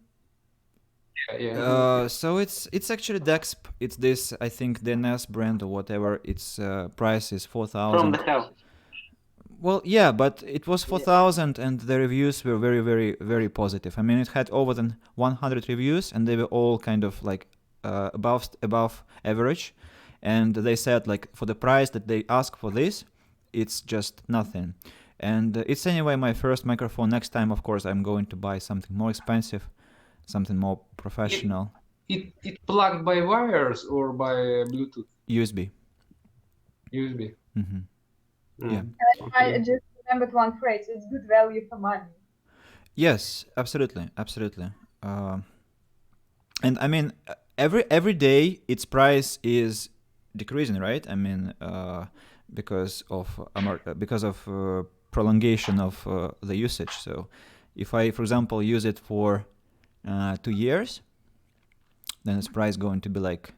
Yeah. So it's actually Dexp. It's this I think DNS brand or whatever. Its price is From 4,000. the house. Well, yeah, but it was 4,000, and the reviews were very, very, very positive. I mean, it had over than 100 reviews, and they were all kind of like above average. And they said like for the price that they ask for this, it's just nothing. And it's anyway my first microphone. Next time, of course, I'm going to buy something more expensive, something more professional. It plugged by wires or by Bluetooth? USB. USB. Hmm. Yeah. I just remembered one phrase. It's good value for money. Yes, absolutely. And I mean, every day its price is decreasing, right? I mean, because of prolongation of the usage. So, if I, for example, use it for 2 years, then its price going to be like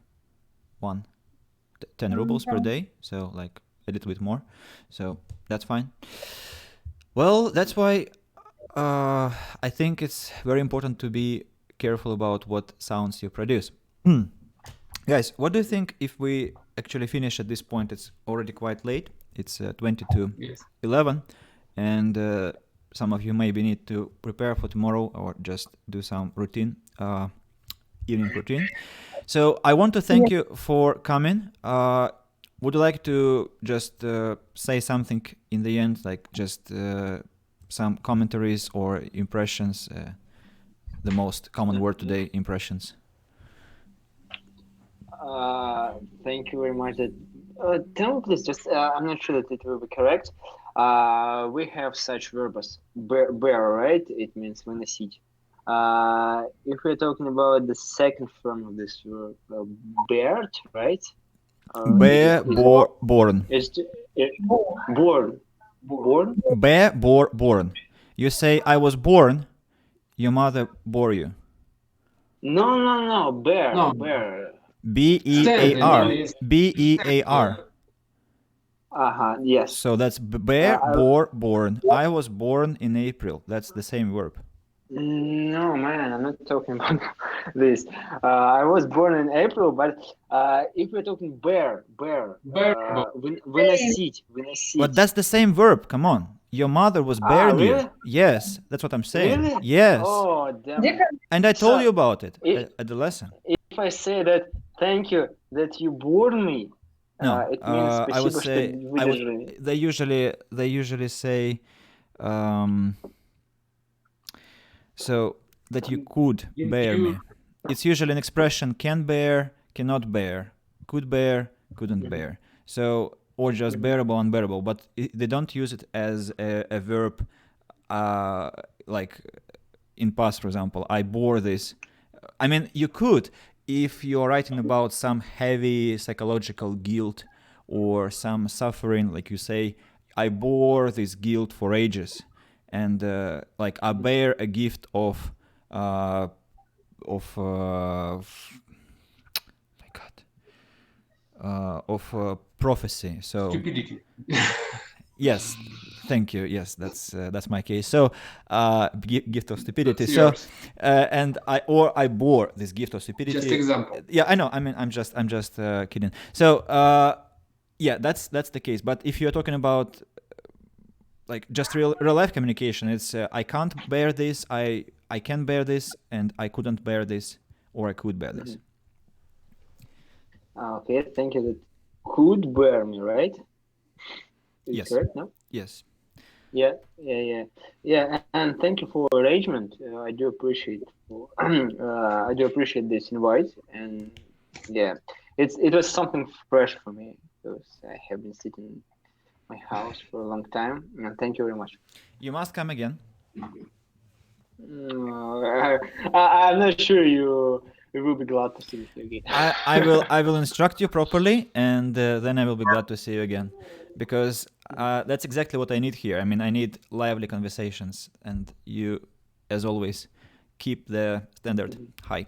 10 rubles per day. So like a little bit more. So that's fine. Well, that's why I think it's very important to be careful about what sounds you produce. Guys, what do you think if we actually finish at this point? It's already quite late. It's 20 to Yes. 11, and some of you maybe need to prepare for tomorrow or just do some routine, evening routine. So I want to thank you for coming. Would you like to just say something in the end, like just some commentaries or impressions? The most common word today, impressions. Thank you very much. Tell me please, just I'm not sure that it will be correct. We have such verb as bear, right? It means выносить. If we're talking about the second form of this verb, beard, right? Bear, born. Born. Bear, born. You say I was born. Your mother bore you. No. Bear. No. Bear. B-E-A-R. Standing. B-E-A-R. Yes. So that's bear, born. I was born in April. That's the same verb. No, man, I'm not talking about this. I was born in April, but if we're talking bear, выносить. But that's the same verb. Come on. Your mother was bearing really? you. Yes, that's what I'm saying. Really? Yes. Oh, damn. Different. And I told you about it If- at the lesson. If I say that, thank you that you born me, No, it means I would спасибо, say что выдержали. they usually say so that you could bear me. It's usually an expression can bear, cannot bear, could bear, couldn't bear. So or just bearable, unbearable, but they don't use it as a verb like in past, for example. I bore this. I mean, you could if you're writing about some heavy psychological guilt or some suffering, like you say, I bore this guilt for ages, and like I bear a gift of prophecy. So Stupidity. Yes, thank you. Yes, that's my case. So, gift of stupidity. That's So, yours. and I bore this gift of stupidity. Just example. Yeah, I know. I mean, I'm just kidding. So, yeah, that's the case. But if you're talking about like just real life communication, it's I can't bear this, I can bear this, and I couldn't bear this, or I could bear this. Okay, thank you. That could bear me, right? Is Yes. correct? No. Yes. Yeah. And thank you for arrangement. I do appreciate. I do appreciate this invite, and yeah, it was something fresh for me because I have been sitting in my house for a long time. And thank you very much. You must come again. I'm not sure you will be glad to see me again. I will instruct you properly, and then I will be glad to see you again, because that's exactly what I need here. I mean, I need lively conversations, and you, as always, keep the standard high.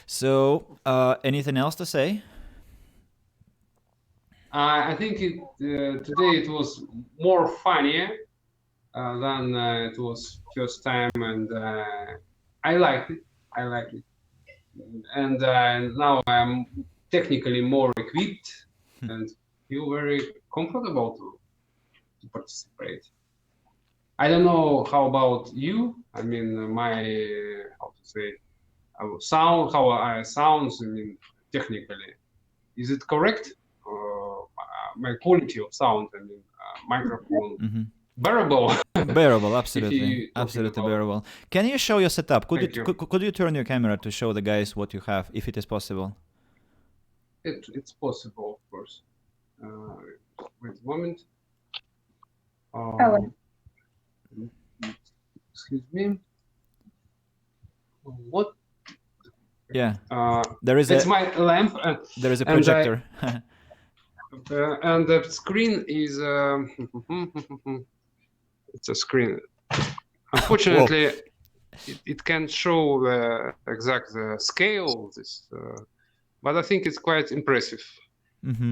So, anything else to say? I think today it was more funnier than it was first time, and I liked it. And now I'm technically more equipped and feel very comfortable to participate. I don't know how about you. I mean, my how to say sound, how I sounds. I mean, technically, is it correct? My quality of sound. I mean, microphone bearable. Bearable, absolutely, talking absolutely about- bearable. Can you show your setup? Thank you. Could you turn your camera to show the guys what you have, if it is possible? It's possible, of course. Wait a moment. Excuse me. What? Yeah, there is It's my lamp. there is a and I- projector. And the screen is it's a screen. Unfortunately, it can show the exact scale of this, but I think it's quite impressive.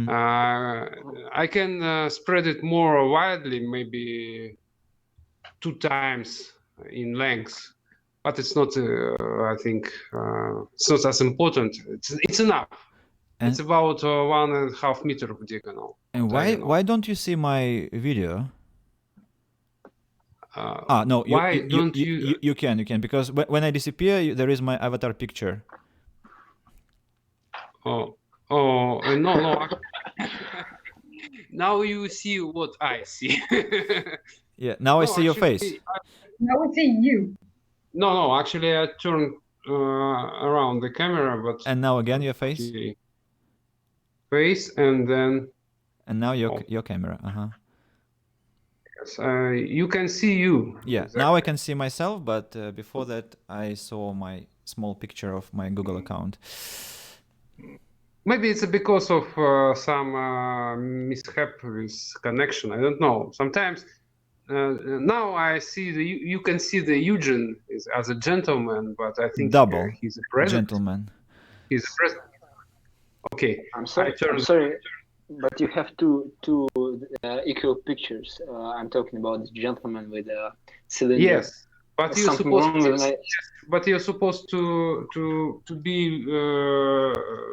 I can spread it more widely, maybe 2 times in length, but it's not. I think it's not as important. It's enough. It's about 1.5 meter of diagonal. And why don't you see my video? No, why don't you can because when I disappear, there is my avatar picture. No. Now you see what I see. Yeah, now I see your face. Now we see you. No, actually I turned around the camera, but and now again your face. Okay. Face and then. And now your camera. Yes, you can see you. Yeah, exactly. now I can see myself, but before that I saw my small picture of my Google account. Maybe it's because of some mishap with connection. I don't know. Sometimes now I see you can see the Eugene as a gentleman, but I think double he's a president. Gentleman. He's a president. Okay. I'm sorry, but you have two equal pictures. I'm talking about this gentleman with a cylinder. Yes, but you're supposed to be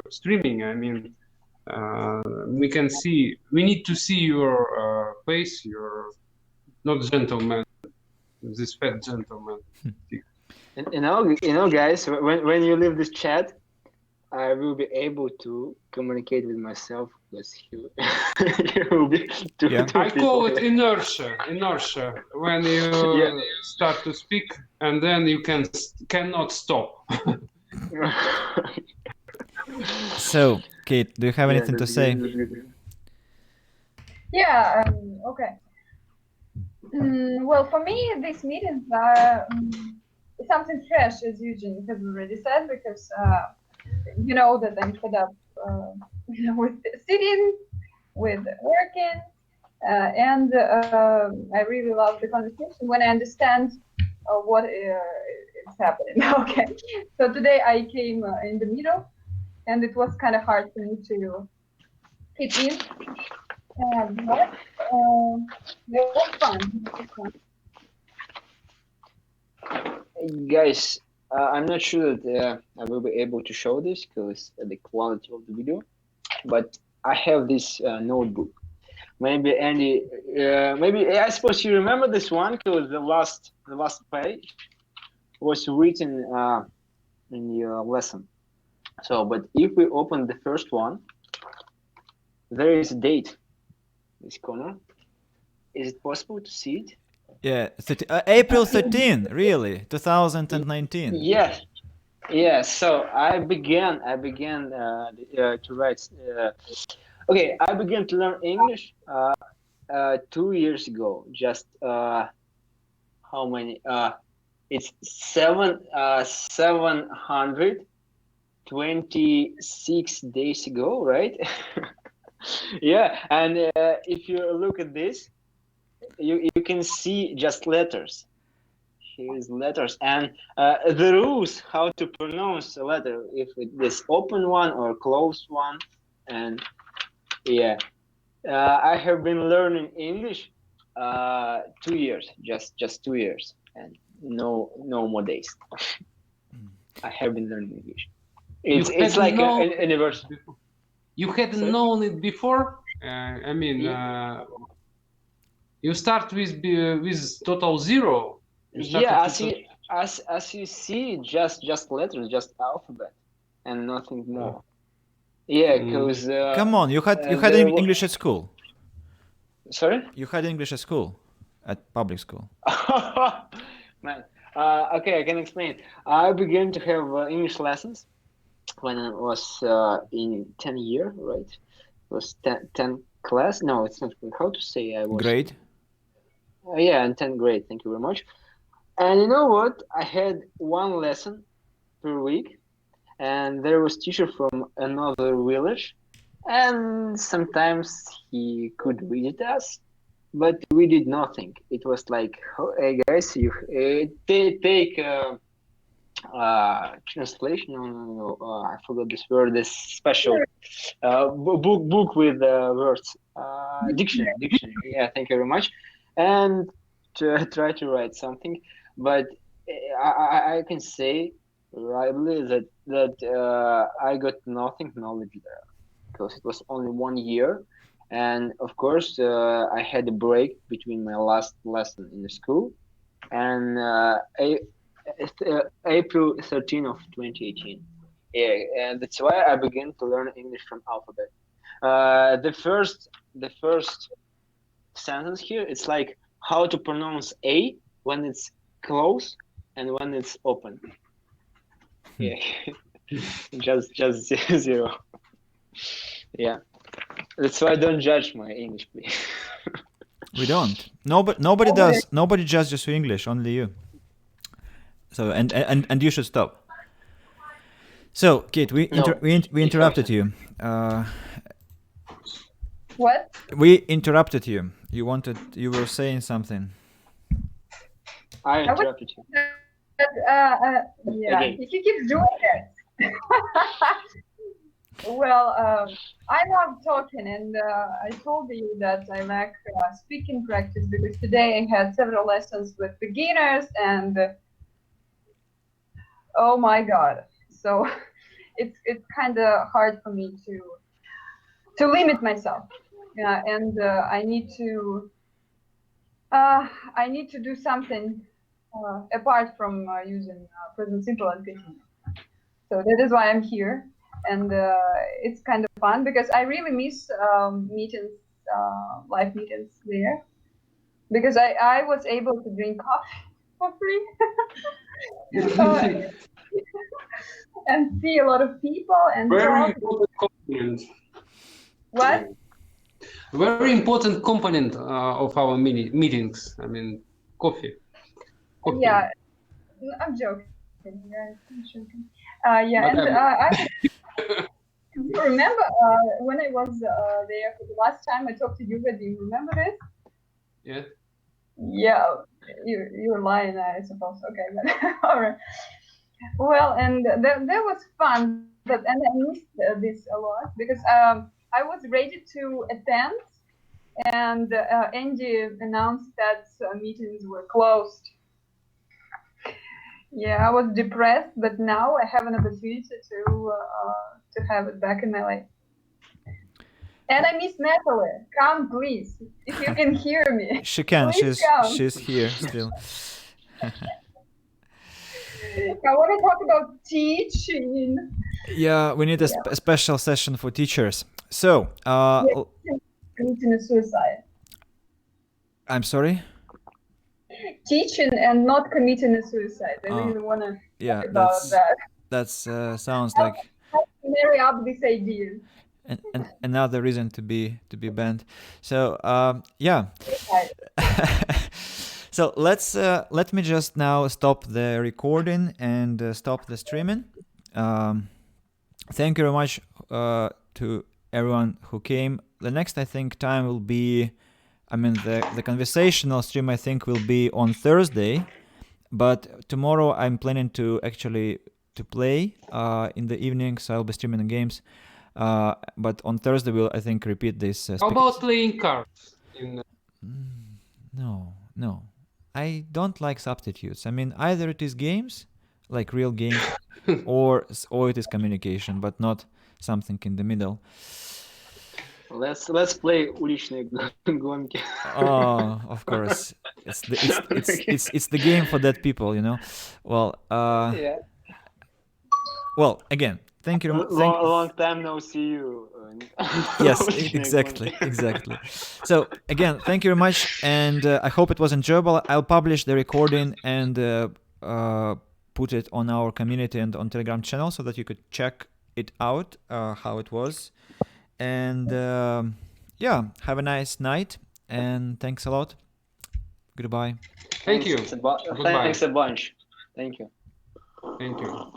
streaming. I mean, we can see. We need to see your face. You're not gentleman. This fat gentleman. Guys, when you leave this chat, I will be able to communicate with myself because you will be I call it inertia. When you start to speak and then you cannot stop. So, Kate, do you have anything to say? Yeah. Okay. Well, for me, these meetings are something fresh, as Eugene has already said, because you know that I'm fed up with sitting, with working, and I really love the conversation when I understand what is happening. Okay, so today I came in the middle, and it was kind of hard for me to fit in. But it was fun. It was fun. Guys, I'm not sure that I will be able to show this because the quality of the video, but I have this notebook. Maybe Andy, maybe I suppose you remember this one because the last page was written in your lesson. So, but if we open the first one, there is a date. This corner. Is it possible to see it? Yeah, April 13, really, 2019. Yes. Yeah. So I began to write. Okay, I began to learn English 2 years ago. Just how many? It's 726 days ago, right? Yeah, and if you look at this, you can see just letters. Here's letters and the rules how to pronounce a letter, if it is open one or closed one, and yeah, I have been learning English 2 years, just 2 years, and no more days. I have been learning English. It's like a university. You hadn't Sorry? known it before. I mean, you start with total zero. You start Yeah, with as you see, just letters, just alphabet, and nothing more. Yeah, because Come on, you had there English at school. Sorry? You had English at school, at public school. Man, okay, I can explain. I began to have English lessons when I was in 10 year, right? It was 10 class. No, it's not how to say I was. Grade. Yeah, in 10th grade. Thank you very much. And you know what? I had one lesson per week, and there was teacher from another village, and sometimes he could visit us, but we did nothing. It was like, oh, hey guys, you take translation. No, I forgot this word. This special book with words. Dictionary. Yeah, thank you very much. And to try to write something, but I can say rightly that I got nothing knowledge there because it was only 1 year, and of course I had a break between my last lesson in the school and April 13 of 2018. Yeah, and that's why I began to learn English from alphabet. The first sentence here, it's like how to pronounce A when it's closed and when it's open. Yeah, just zero. Yeah, that's why don't judge my English, please. We don't. Nobody does. Nobody judges your English. Only you. So and you should stop. So Kate, we interrupted you. What? We interrupted you. You were saying something. I interrupted you. Yeah, Okay. if you keep doing it. Well, I love talking, and I told you that I lack speaking practice because today I had several lessons with beginners, and oh my god, so it's kind of hard for me to limit myself, and I need to do something apart from using present simple and continuous. So that is why I'm here, and it's kind of fun because I really miss meetings, live meetings there, because I was able to drink coffee for free and see a lot of people and very talk. important component. What? Very important component of our meetings. I mean, coffee. Yeah, I'm joking. Guys, I'm joking. Yeah, But and you remember when I was there for the last time I talked to you, do you remember this? Yeah. Yeah, you're lying, I suppose. Okay, but all right. Well, and that was fun, but and I missed this a lot because I was ready to attend and Andy announced that meetings were closed. Yeah, I was depressed, but now I have an opportunity to have it back in my life. And I miss Natalie. Come, please, if you can hear me. She can. Please come. She's here still. I want to talk about teaching. Yeah, we need a special session for teachers. So, Committing a suicide. I'm sorry. Teaching and not committing a suicide. I really want to talk about that. That sounds like Marry up this idea. another reason to be banned. So yeah. So let me just now stop the recording and stop the streaming. Thank you very much to everyone who came. The next, I think, time will be, I mean, the conversational stream, I think, will be on Thursday. But tomorrow I'm planning to actually to play in the evening, so I'll be streaming games. But on Thursday we'll, I think, repeat this. How about playing cards? No. I don't like substitutes. I mean, either it is games, like real games, or it is communication, but not something in the middle. Let's play уличные гонки. Oh, of course. It's the game for dead people, you know. Well, yeah. Well, again, thank you. Long time no see you. Yes, exactly. So again, thank you very much, and I hope it was enjoyable. I'll publish the recording and put it on our community and on Telegram channel so that you could check it out, how it was. And yeah, have a nice night, and thanks a lot. Goodbye. Thank you. Thanks a bunch. Thank you. Thank you.